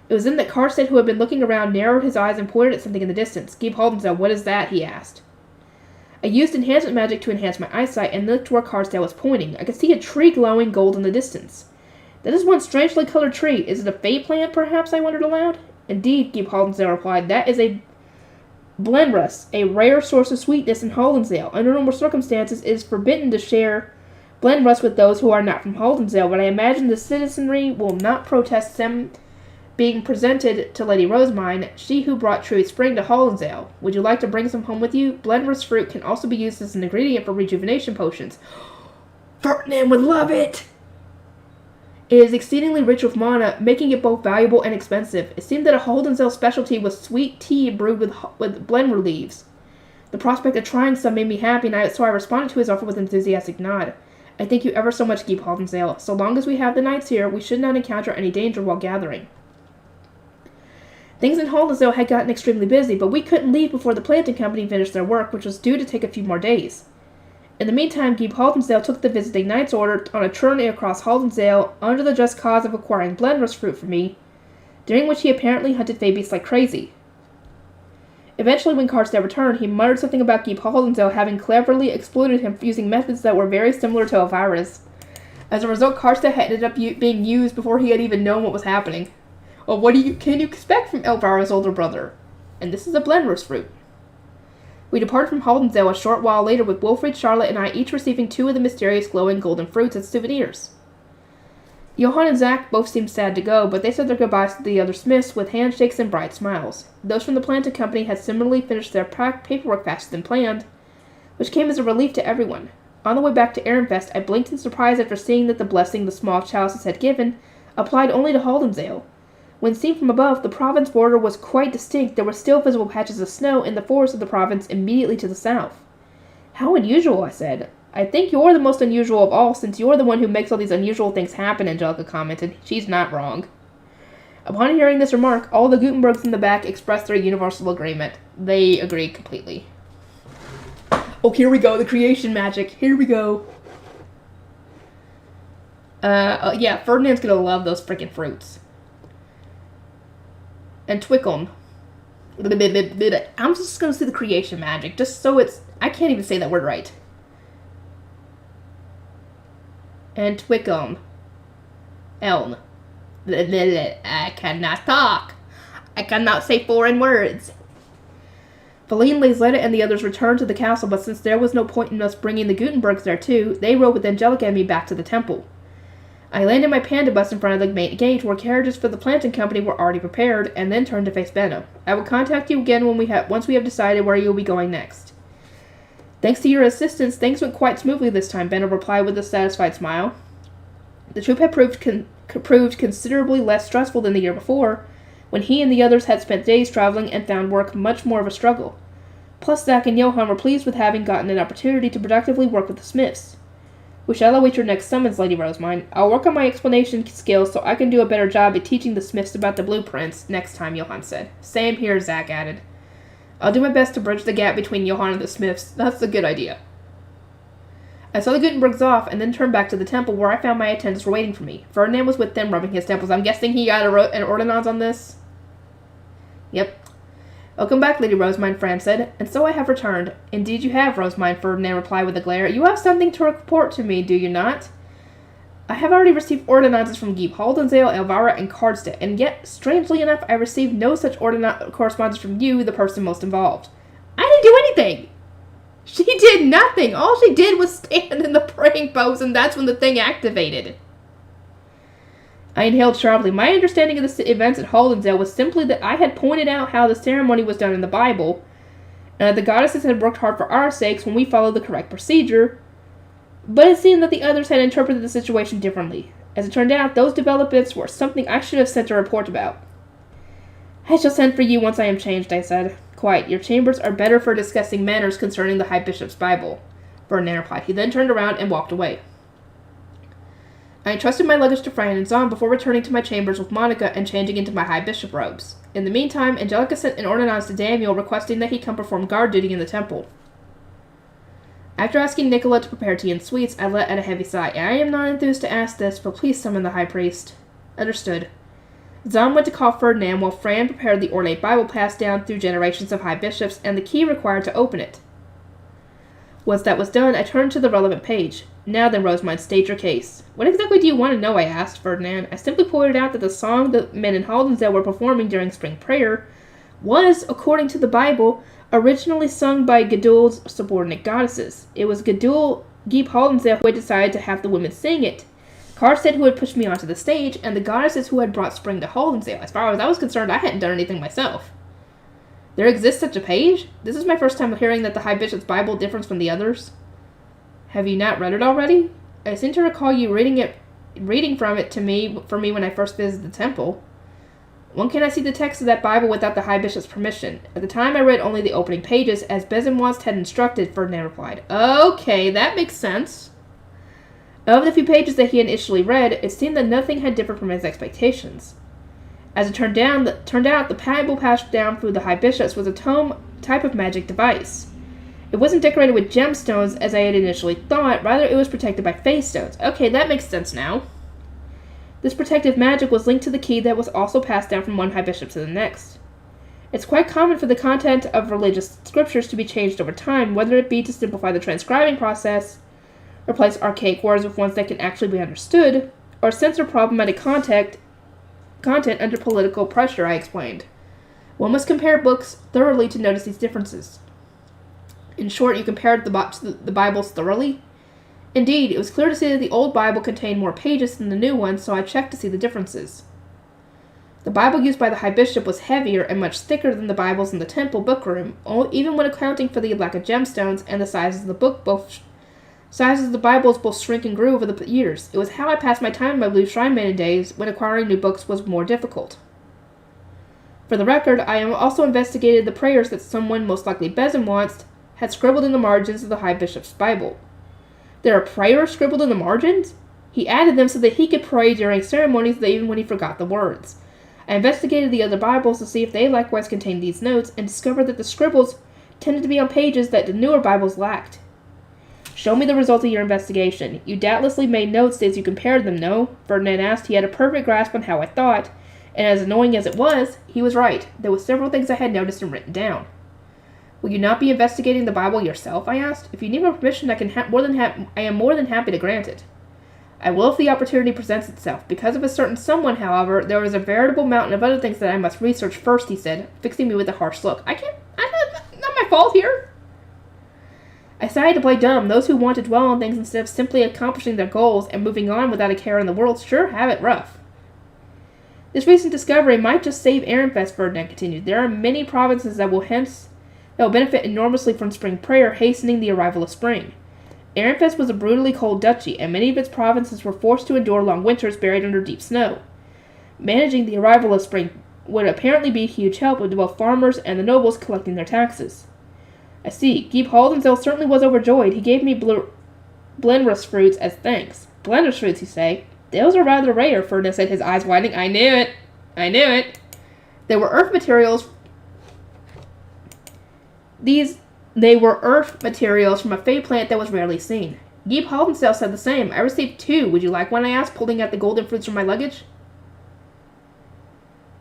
It was then that Karstead, who had been looking around, narrowed his eyes and pointed at something in the distance. Geep Haldenzel, what is that? He asked. I used enhancement magic to enhance my eyesight and looked where Karstead was pointing. I could see a tree glowing gold in the distance. That is one strangely colored tree. Is it a fey plant, perhaps? I wondered aloud. Indeed, Geep Haldenzel replied. That is a Blenrus, a rare source of sweetness in Haldenzel. Under normal circumstances, it is forbidden to share Blenrus with those who are not from Haldenzel, but I imagine the citizenry will not protest them being presented to Lady Rosemine, she who brought True Spring to Haldenzel. Would you like to bring some home with you? Blenrus fruit can also be used as an ingredient for rejuvenation potions. Ferdinand would love it! It is exceedingly rich with mana, making it both valuable and expensive. It seemed that a Haldenzel specialty was sweet tea brewed with Blenrus leaves. The prospect of trying some made me happy, so I responded to his offer with an enthusiastic nod. I thank you ever so much, Geep Haldenzel. So long as we have the knights here, we should not encounter any danger while gathering. Things in Haldenzel had gotten extremely busy, but we couldn't leave before the planting company finished their work, which was due to take a few more days. In the meantime, Geep Haldenzel took the visiting knight's order on a journey across Haldenzel under the just cause of acquiring Blenrus fruit for me, during which he apparently hunted Fabius like crazy. Eventually, when Karstead returned, he muttered something about Geep Haldenzel having cleverly exploited him using methods that were very similar to Elvira's. As a result, Karstead had ended up being used before he had even known what was happening. Well, what can you expect from Elvira's older brother? And this is a Blenrus fruit. We departed from Haldenzel a short while later with Wilfrid, Charlotte, and I each receiving 2 of the mysterious glowing golden fruits as souvenirs. Johann and Zach both seemed sad to go, but they said their goodbyes to the other Smiths with handshakes and bright smiles. Those from the planting company had similarly finished their paperwork faster than planned, which came as a relief to everyone. On the way back to Ehrenfest, I blinked in surprise after seeing that the blessing the small chalices had given applied only to Haldenzel. When seen from above, the province border was quite distinct. There were still visible patches of snow in the forests of the province immediately to the south. How unusual, I said. I think you're the most unusual of all, since you're the one who makes all these unusual things happen, Angelica commented. She's not wrong. Upon hearing this remark, all the Gutenbergs in the back expressed their universal agreement. They agreed completely. Oh, here we go, the creation magic. Here we go. Yeah, Ferdinand's gonna love those freaking fruits. And Twickum. I'm just going to say the creation magic, just so it's... I can't even say that word right. And Twickum. Elm. I cannot talk. I cannot say foreign words. Feline, Lazetta, and the others returned to the castle, but since there was no point in us bringing the Gutenbergs there too, they rode with Angelica and me back to the temple. I landed my panda bus in front of the main gate where carriages for the planting company were already prepared, and then turned to face Benno. I will contact you again once we have decided where you will be going next. Thanks to your assistance, things went quite smoothly this time, Benno replied with a satisfied smile. The trip had proved considerably less stressful than the year before, when he and the others had spent days traveling and found work much more of a struggle. Plus, Zach and Johann were pleased with having gotten an opportunity to productively work with the Smiths. We shall await your next summons, Lady Rosemine. I'll work on my explanation skills so I can do a better job at teaching the Smiths about the blueprints next time, Johann said. Same here, Zach added. I'll do my best to bridge the gap between Johann and the Smiths. That's a good idea. I saw the Gutenbergs off and then turned back to the temple where I found my attendants were waiting for me. Ferdinand was with them rubbing his temples. I'm guessing he got an ordinance on this? Yep. Welcome back, Lady Rosemine, Fran said. And so I have returned. Indeed you have, Rosemine, Ferdinand replied with a glare. You have something to report to me, do you not? I have already received ordinances from Geep Haldenzel, Elvira, and Karstead, and yet, strangely enough, I received no such correspondence from you, the person most involved. I didn't do anything! She did nothing! All she did was stand in the praying pose, and that's when the thing activated. I inhaled sharply. My understanding of the events at Haldensdale was simply that I had pointed out how the ceremony was done in the Bible, and that the goddesses had worked hard for our sakes when we followed the correct procedure, but it seemed that the others had interpreted the situation differently. As it turned out, those developments were something I should have sent a report about. I shall send for you once I am changed, I said. Quite. Your chambers are better for discussing matters concerning the High Bishop's Bible, Ferdinand replied. He then turned around and walked away. I entrusted my luggage to Fran and Zahn before returning to my chambers with Monica and changing into my High Bishop robes. In the meantime, Angelica sent an ordinance to Daniel requesting that he come perform guard duty in the temple. After asking Nicola to prepare tea and sweets, I let out a heavy sigh. I am not enthused to ask this, but please summon the High Priest. Understood. Zahn went to call Ferdinand while Fran prepared the ornate Bible passed down through generations of High Bishops and the key required to open it. Once that was done, I turned to the relevant page. Now then, Rosamund, state your case. What exactly do you want to know? I asked Ferdinand. I simply pointed out that the song the men in Haldensdale were performing during spring prayer was, according to the Bible, originally sung by Gudul's subordinate goddesses. It was Gudul Geep Haldensdale who had decided to have the women sing it. Karstead who had pushed me onto the stage, and the goddesses who had brought spring to Haldensdale. As far as I was concerned, I hadn't done anything myself. There exists such a page? This is my first time hearing that the High Bishop's Bible differs from the others. Have you not read it already? I seem to recall you reading from it for me when I first visited the temple. One cannot see the text of that Bible without the High Bishop's permission. At the time I read only the opening pages, as Besenwast had instructed, Ferdinand replied. Okay, that makes sense. Of the few pages that he initially read, it seemed that nothing had differed from his expectations. As it turned out, the Bible passed down through the High Bishops was a type of magic device. It wasn't decorated with gemstones as I had initially thought, rather it was protected by phase stones. Okay, that makes sense now. This protective magic was linked to the key that was also passed down from one High Bishop to the next. It's quite common for the content of religious scriptures to be changed over time, whether it be to simplify the transcribing process, replace archaic words with ones that can actually be understood, or censor problematic content under political pressure, I explained. One must compare books thoroughly to notice these differences. In short, you compared the Bibles thoroughly? Indeed, it was clear to see that the old Bible contained more pages than the new one, so I checked to see the differences. The Bible used by the High Bishop was heavier and much thicker than the Bibles in the temple bookroom, even when accounting for the lack of gemstones and the sizes of the Bibles both shrink and grew over the years. It was how I passed my time in my Blue Shrine Maiden days, when acquiring new books was more difficult. For the record, I also investigated the prayers that someone, most likely Besenwast, had scribbled in the margins of the High Bishop's Bible. There are prayers scribbled in the margins? He added them so that he could pray during ceremonies even when he forgot the words. I investigated the other Bibles to see if they likewise contained these notes, and discovered that the scribbles tended to be on pages that the newer Bibles lacked. Show me the result of your investigation. You doubtlessly made notes as you compared them, no? Ferdinand asked. He had a perfect grasp on how I thought, and as annoying as it was, he was right. There were several things I had noticed and written down. Will you not be investigating the Bible yourself? I asked. If you need my permission, I am more than happy to grant it. I will if the opportunity presents itself. Because of a certain someone, however, there is a veritable mountain of other things that I must research first, he said, fixing me with a harsh look. Not my fault here. I decided to play dumb. Those who want to dwell on things instead of simply accomplishing their goals and moving on without a care in the world sure have it rough. This recent discovery might just save Ehrenfest, Ferdinand continued. There are many provinces that will benefit enormously from spring prayer, hastening the arrival of spring. Ehrenfest was a brutally cold duchy, and many of its provinces were forced to endure long winters buried under deep snow. Managing the arrival of spring would apparently be a huge help to both farmers and the nobles collecting their taxes. I see. Geep Haldensdale certainly was overjoyed. He gave me blenrus fruits as thanks. Blenrus fruits, you say? Those are rather rare, Ferdinand said, his eyes widening. I knew it. They were earth materials. They were earth materials from a fey plant that was rarely seen. Geep Haldensdale said the same. I received 2. Would you like one? I asked, pulling out the golden fruits from my luggage.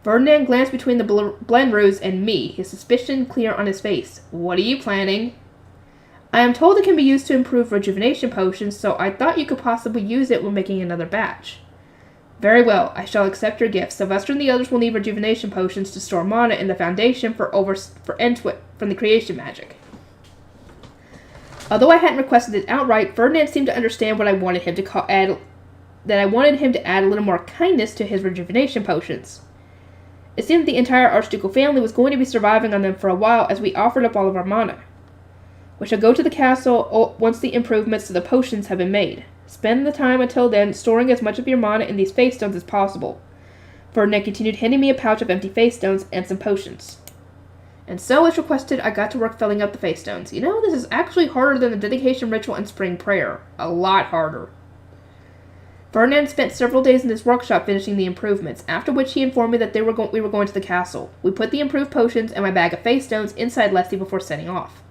Ferdinand glanced between the Blenrose and me, his suspicion clear on his face. What are you planning? I am told it can be used to improve rejuvenation potions, so I thought you could possibly use it when making another batch. Very well, I shall accept your gift. Sylvester and the others will need rejuvenation potions to store mana in the foundation for Entwit from the creation magic. Although I hadn't requested it outright, Ferdinand seemed to understand what I wanted him to that I wanted him to add a little more kindness to his rejuvenation potions. It seemed that the entire Archducal family was going to be surviving on them for a while as we offered up all of our mana. We shall go to the castle once the improvements to the potions have been made. Spend the time until then storing as much of your mana in these face stones as possible. Ferdinand continued, handing me a pouch of empty face stones and some potions. And so, as requested, I got to work filling up the face stones. You know, this is actually harder than the dedication ritual and spring prayer. A lot harder. Ferdinand spent several days in his workshop finishing the improvements, after which he informed me that we were going to the castle. We put the improved potions and my bag of face stones inside Leslie before setting off.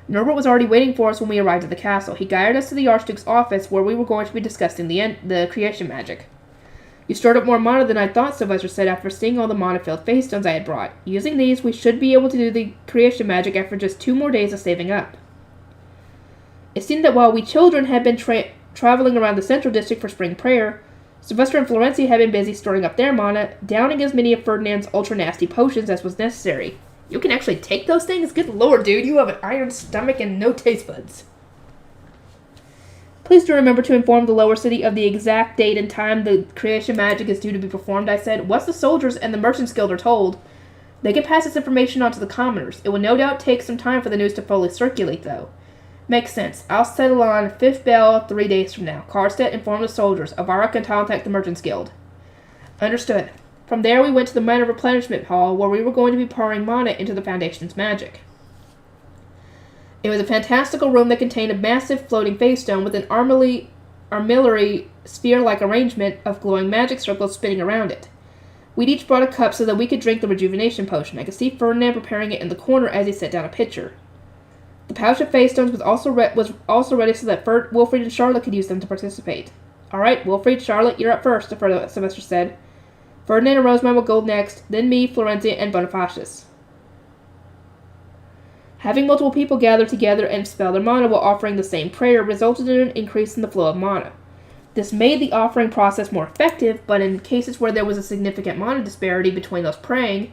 Norbert was already waiting for us when we arrived at the castle. He guided us to the Archduke's office, where we were going to be discussing the creation magic. You stored up more mana than I thought, Sylvester said after seeing all the mana-filled face stones I had brought. Using these, we should be able to do the creation magic after just 2 more days of saving up. It seemed that while we children had been traveling around the central district for spring prayer, Sylvester and Florencia had been busy storing up their mana, downing as many of Ferdinand's ultra-nasty potions as was necessary. You can actually take those things? Good lord, dude, you have an iron stomach and no taste buds. Please do remember to inform the lower city of the exact date and time the creation magic is due to be performed, I said. Once the soldiers and the merchants guild are told, they can pass this information on to the commoners. It will no doubt take some time for the news to fully circulate, though. Makes sense. I'll settle on 5th bell 3 days from now. Karstedt informed the soldiers. Avara can contact the merchants guild. Understood. From there we went to the minor replenishment hall, where we were going to be pouring mana into the Foundation's magic. It was a fantastical room that contained a massive floating face stone with an armillary sphere-like arrangement of glowing magic circles spinning around it. We'd each brought a cup so that we could drink the rejuvenation potion. I could see Ferdinand preparing it in the corner as he set down a pitcher. The pouch of face stones was also ready so that Wilfried and Charlotte could use them to participate. All right, Wilfried, Charlotte, you're up first, Sylvester said. Ferdinand and Rosemine will go next, then me, Florencia, and Bonifacius. Having multiple people gather together and spell their mana while offering the same prayer resulted in an increase in the flow of mana. This made the offering process more effective, but in cases where there was a significant mana disparity between those praying,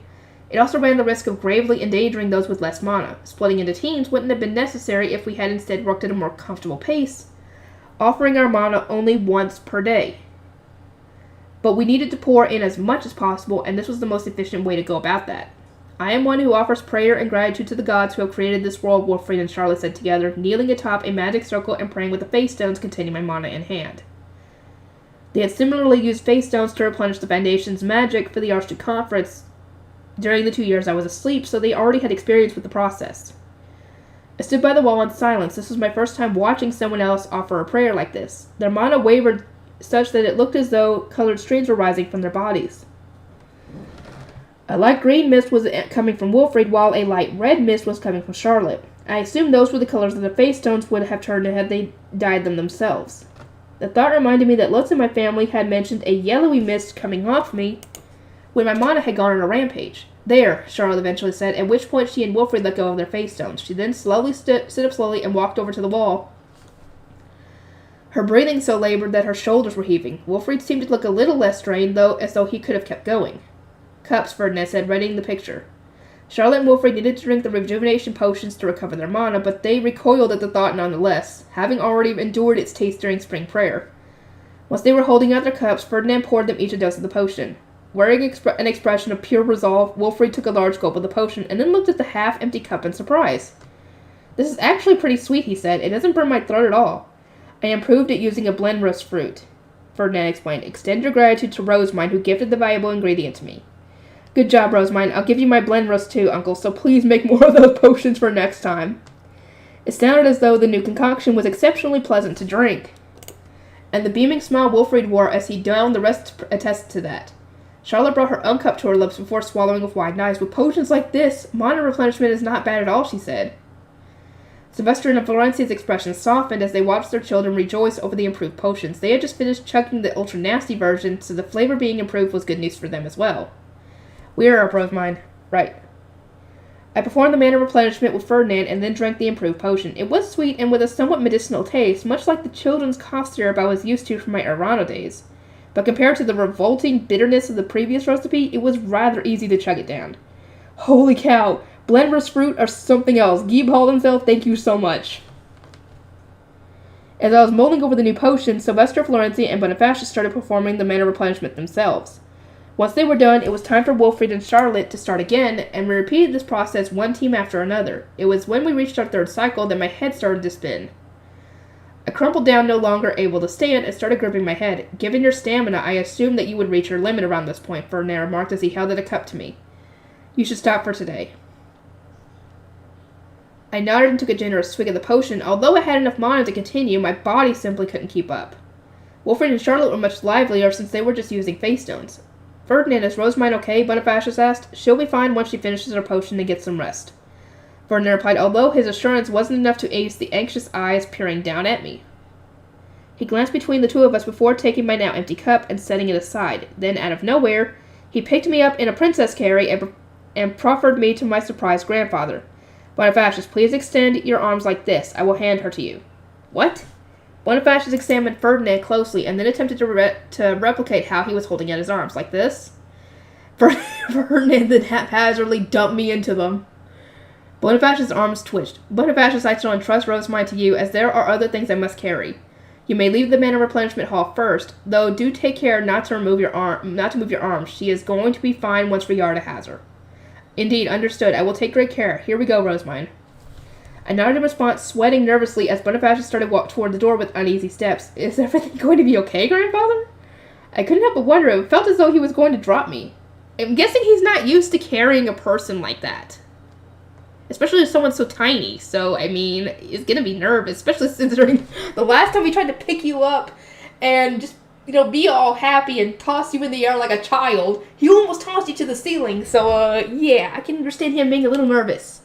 it also ran the risk of gravely endangering those with less mana. Splitting into teams wouldn't have been necessary if we had instead worked at a more comfortable pace, offering our mana only once per day. But we needed to pour in as much as possible, and this was the most efficient way to go about that. I am one who offers prayer and gratitude to the gods who have created this world, Wilfried and Charlotte said together, kneeling atop a magic circle and praying with the face stones containing my mana in hand. They had similarly used face stones to replenish the Foundation's magic for the Archduke Conference during the 2 years I was asleep, so they already had experience with the process. I stood by the wall in silence. This was my first time watching someone else offer a prayer like this. Their mana wavered such that it looked as though colored streams were rising from their bodies. A light green mist was coming from Wilfried, while a light red mist was coming from Charlotte. I assumed those were the colors that the face stones would have turned had they dyed them themselves. The thought reminded me that lots of my family had mentioned a yellowy mist coming off me when my mana had gone on a rampage. There, Charlotte eventually said, at which point she and Wilfried let go of their face stones. She then stood up slowly and walked over to the wall, her breathing so labored that her shoulders were heaving. Wilfried seemed to look a little less strained, though, as though he could have kept going. Cups, Ferdinand said, readying the picture. Charlotte and Wilfried needed to drink the rejuvenation potions to recover their mana, but they recoiled at the thought nonetheless, having already endured its taste during spring prayer. Once they were holding out their cups, Ferdinand poured them each a dose of the potion. Wearing an expression of pure resolve, Wilfried took a large gulp of the potion and then looked at the half-empty cup in surprise. This is actually pretty sweet, he said. It doesn't burn my throat at all. I improved it using a blend roast fruit, Ferdinand explained. Extend your gratitude to Rosemine, who gifted the valuable ingredient to me. Good job, Rosemine. I'll give you my blend roast too, Uncle, so please make more of those potions for next time. It sounded as though the new concoction was exceptionally pleasant to drink, and the beaming smile Wilfried wore as he downed the rest attested to that. Charlotte brought her own cup to her lips before swallowing with wide knives. With potions like this, mana replenishment is not bad at all, she said. Sylvester and Florencia's expressions softened as they watched their children rejoice over the improved potions. They had just finished chugging the ultra-nasty version, so the flavor being improved was good news for them as well. We are up, Rosemine. Right. I performed the mana replenishment with Ferdinand and then drank the improved potion. It was sweet and with a somewhat medicinal taste, much like the children's cough syrup I was used to from my Arano days. But compared to the revolting bitterness of the previous recipe, it was rather easy to chug it down. Holy cow! Blend roast fruit or something else. Geeb Hall himself, thank you so much. As I was mulling over the new potion, Sylvester, Florencia, and Bonifacius started performing the mana replenishment themselves. Once they were done, it was time for Wilfred and Charlotte to start again, and we repeated this process one team after another. It was when we reached our third cycle that my head started to spin. I crumpled down, no longer able to stand, and started gripping my head. Given your stamina, I assumed that you would reach your limit around this point, Ferdinand remarked as he held out a cup to me. You should stop for today. I nodded and took a generous swig of the potion. Although I had enough mana to continue, my body simply couldn't keep up. Wilfred and Charlotte were much livelier since they were just using face stones. Ferdinand, is Rosemine okay? Bonifacius asked. She'll be fine once she finishes her potion and gets some rest. Ferdinand replied, although his assurance wasn't enough to ace the anxious eyes peering down at me. He glanced between the two of us before taking my now empty cup and setting it aside. Then, out of nowhere, he picked me up in a princess carry and proffered me to my surprised grandfather. Bonifacius, please extend your arms like this. I will hand her to you. What? Bonifacius examined Ferdinand closely and then attempted to replicate how he was holding out his arms, like this. Ferdinand then haphazardly dumped me into them. Bonifacius' arms twitched. Bonifacius, I shall entrust Rosemine to you, as there are other things I must carry. You may leave the mana replenishment hall first, though do take care not to move your arms. She is going to be fine once Riarda has her. Indeed, understood. I will take great care. Here we go, Rosemine. I nodded in response, sweating nervously as Bonifacius started walk toward the door with uneasy steps. Is everything going to be okay, Grandfather? I couldn't help but wonder. It felt as though he was going to drop me. I'm guessing he's not used to carrying a person like that. Especially if someone's so tiny. So, I mean, he's going to be nervous, especially considering the last time we tried to pick you up and just, be all happy and toss you in the air like a child. He almost tossed you to the ceiling. So, yeah, I can understand him being a little nervous.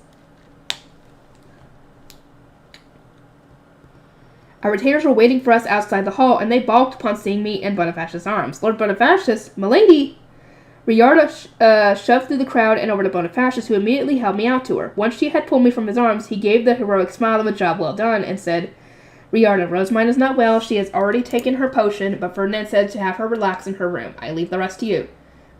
Our retainers were waiting for us outside the hall, and they balked upon seeing me in Bonifacius' arms. Lord Bonifacius, milady! Riarda shoved through the crowd and over to Bonifacius, who immediately held me out to her. Once she had pulled me from his arms, he gave the heroic smile of a job well done, and said, Riarda, Rosemine is not well. She has already taken her potion, but Ferdinand said to have her relax in her room. I leave the rest to you.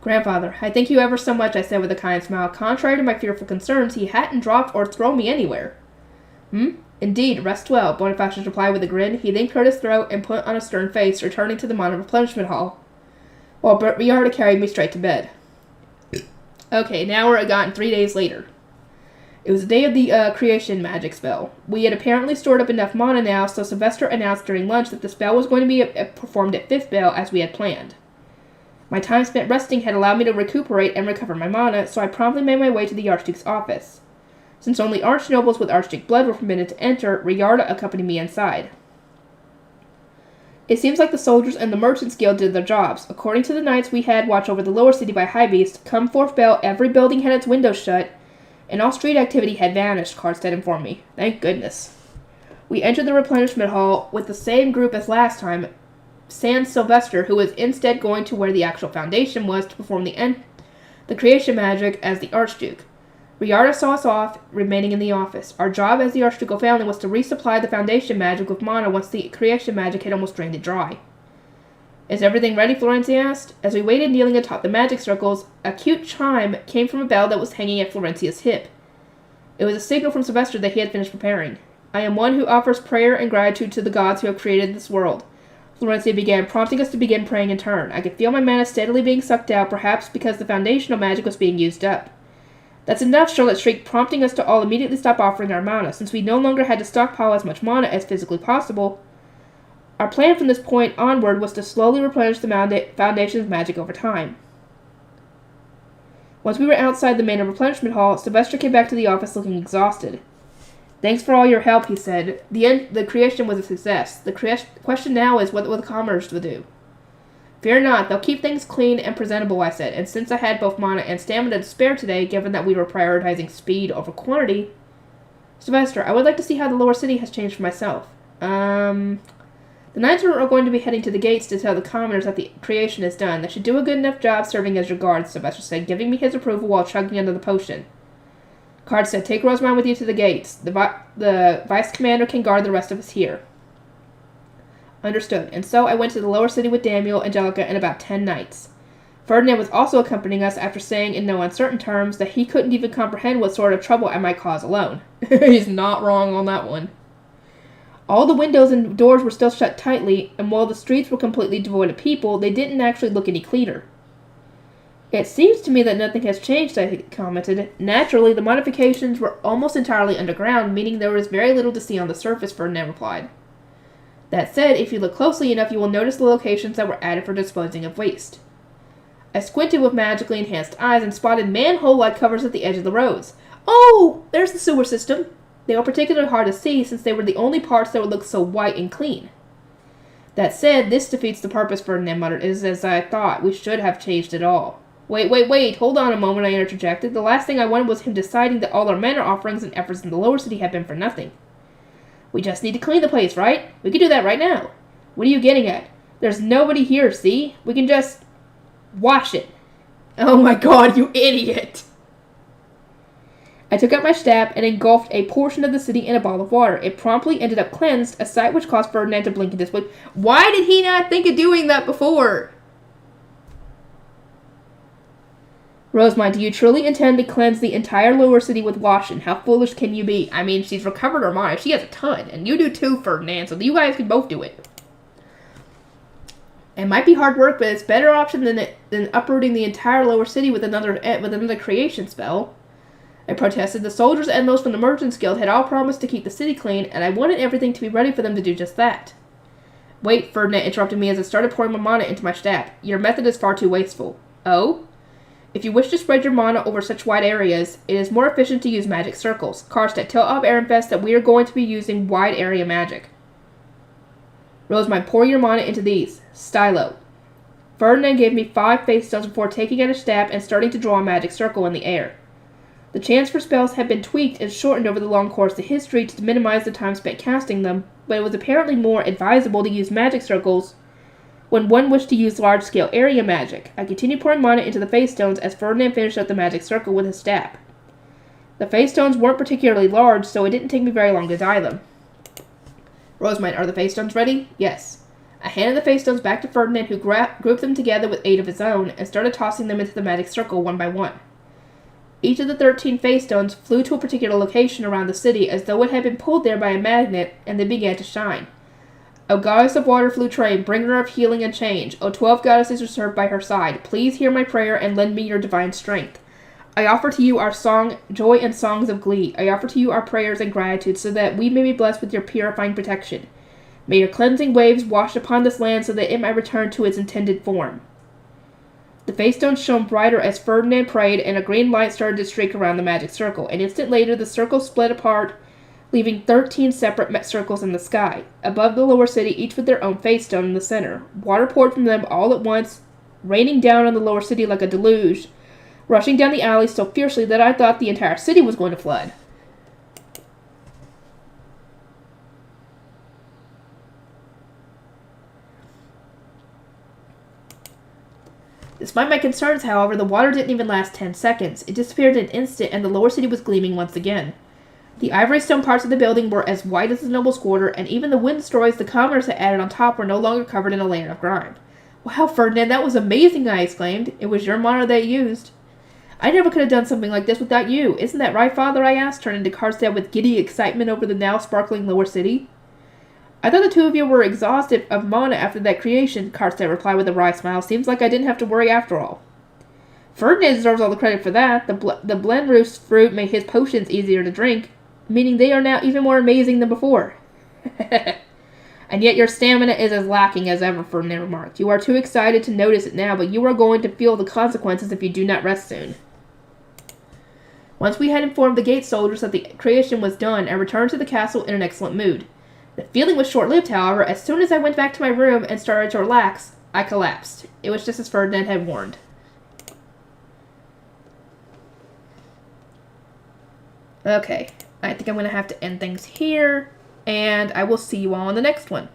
Grandfather, I thank you ever so much, I said with a kind smile. Contrary to my fearful concerns, he hadn't dropped or thrown me anywhere. Indeed, rest well, Bonifacius replied with a grin. He then cleared his throat and put on a stern face, returning to the mana replenishment hall, while Riarda carried me straight to bed. Okay, now we're gotten 3 days later. It was the day of the creation magic spell. We had apparently stored up enough mana now, so Sylvester announced during lunch that the spell was going to be performed at 5th bell as we had planned. My time spent resting had allowed me to recuperate and recover my mana, so I promptly made my way to the Archduke's office. Since only archnobles with Archduke blood were permitted to enter, Riarda accompanied me inside. It seems like the soldiers and the merchants guild did their jobs. According to the knights we had watch over the lower city by High Beast, come 4th bell, every building had its windows shut, and all street activity had vanished, Karstead informed me. Thank goodness. We entered the replenishment hall with the same group as last time, sans Sylvester, who was instead going to where the actual foundation was to perform the creation magic as the Archduke. Riarda saw us off, remaining in the office. Our job as the Archducal family was to resupply the foundation magic with mana once the creation magic had almost drained it dry. Is everything ready? Florencia asked. As we waited kneeling atop the magic circles, a cute chime came from a bell that was hanging at Florencia's hip. It was a signal from Sylvester that he had finished preparing. I am one who offers prayer and gratitude to the gods who have created this world. Florencia began, prompting us to begin praying in turn. I could feel my mana steadily being sucked out, perhaps because the foundational magic was being used up. That's enough, Charlotte shrieked, prompting us to all immediately stop offering our mana. Since we no longer had to stockpile as much mana as physically possible, our plan from this point onward was to slowly replenish the foundation's magic over time. Once we were outside the mana replenishment hall, Sylvester came back to the office looking exhausted. Thanks for all your help, he said. The creation was a success. The question now is what will the commoners do? Fear not, they'll keep things clean and presentable, I said, and since I had both mana and stamina to spare today, given that we were prioritizing speed over quantity... Sylvester, I would like to see how the lower city has changed for myself. The knights are going to be heading to the gates to tell the commoners that the creation is done. They should do a good enough job serving as your guards, Sylvester said, giving me his approval while chugging under the potion. Card said, take Rosemine with you to the gates. The vice commander can guard the rest of us here. Understood. And so I went to the lower city with Daniel, Angelica, and about 10 knights. Ferdinand was also accompanying us after saying in no uncertain terms that he couldn't even comprehend what sort of trouble I might cause alone. He's not wrong on that one. All the windows and doors were still shut tightly, and while the streets were completely devoid of people, they didn't actually look any cleaner. It seems to me that nothing has changed, I commented. Naturally, the modifications were almost entirely underground, meaning there was very little to see on the surface, Ferdinand replied. That said, if you look closely enough, you will notice the locations that were added for disposing of waste. I squinted with magically enhanced eyes and spotted manhole-like covers at the edge of the roads. Oh, there's the sewer system. They were particularly hard to see since they were the only parts that would look so white and clean. That said, this defeats the purpose, Ferdinand muttered. It is as I thought. We should have changed it all. Wait, hold on a moment, I interjected. The last thing I wanted was him deciding that all our manor offerings and efforts in the lower city had been for nothing. We just need to clean the place, right? We can do that right now. What are you getting at? There's nobody here, see? We can just wash it. Oh my god, you idiot! I took out my staff and engulfed a portion of the city in a ball of water. It promptly ended up cleansed, a sight which caused Ferdinand to blink in disbelief. Why did he not think of doing that before? Rosemont, do you truly intend to cleanse the entire lower city with washing? How foolish can you be? I mean, she's recovered her mind. She has a ton, and you do too, Ferdinand, so you guys can both do it. It might be hard work, but it's a better option than uprooting the entire lower city with another creation spell. I protested. The soldiers and those from the Merchants Guild had all promised to keep the city clean, and I wanted everything to be ready for them to do just that. Wait, Ferdinand interrupted me as I started pouring my mana into my staff. Your method is far too wasteful. Oh? If you wish to spread your mana over such wide areas, it is more efficient to use magic circles. Karstedt, tell Ob Ehrenfest that we are going to be using wide area magic. Rosemont, pour your mana into these. Stylo. Ferdinand gave me 5 face stones before taking out a staff and starting to draw a magic circle in the air. The chance for spells had been tweaked and shortened over the long course of history to minimize the time spent casting them, but it was apparently more advisable to use magic circles when one wished to use large-scale area magic. I continued pouring mana into the face stones as Ferdinand finished up the magic circle with his staff. The face stones weren't particularly large, so it didn't take me very long to dye them. Rosemont, are the face stones ready? Yes. I handed the face stones back to Ferdinand, who grouped them together with 8 of his own, and started tossing them into the magic circle one by one. Each of the 13 face stones flew to a particular location around the city as though it had been pulled there by a magnet, and they began to shine. O goddess of water flew train, bringer of healing and change, O 12 goddesses are served by her side, please hear my prayer and lend me your divine strength. I offer to you our song, joy and songs of glee. I offer to you our prayers and gratitude so that we may be blessed with your purifying protection. May your cleansing waves wash upon this land so that it might return to its intended form. The face stones shone brighter as Ferdinand prayed, and a green light started to streak around the magic circle. An instant later, the circle split apart, leaving 13 separate circles in the sky. Above the lower city, each with their own face stone in the center. Water poured from them all at once, raining down on the lower city like a deluge, rushing down the alley so fiercely that I thought the entire city was going to flood. Despite my concerns, however, the water didn't even last 10 seconds. It disappeared in an instant, and the lower city was gleaming once again. The ivory stone parts of the building were as white as the noble's quarter, and even the wind stories the commoners had added on top were no longer covered in a layer of grime. Wow, Ferdinand, that was amazing, I exclaimed. It was your mana they used. I never could have done something like this without you. Isn't that right, Father? I asked, turning to Karstedt with giddy excitement over the now sparkling lower city. I thought the two of you were exhausted of mana after that creation, Karstedt replied with a wry smile. Seems like I didn't have to worry after all. Ferdinand deserves all the credit for that. The Blendroos fruit made his potions easier to drink, meaning they are now even more amazing than before. And yet your stamina is as lacking as ever, Ferdinand remarked. You are too excited to notice it now, but you are going to feel the consequences if you do not rest soon. Once we had informed the gate soldiers that the creation was done, I returned to the castle in an excellent mood. The feeling was short-lived, however. As soon as I went back to my room and started to relax, I collapsed. It was just as Ferdinand had warned. Okay, I think I'm going to have to end things here, and I will see you all in the next one.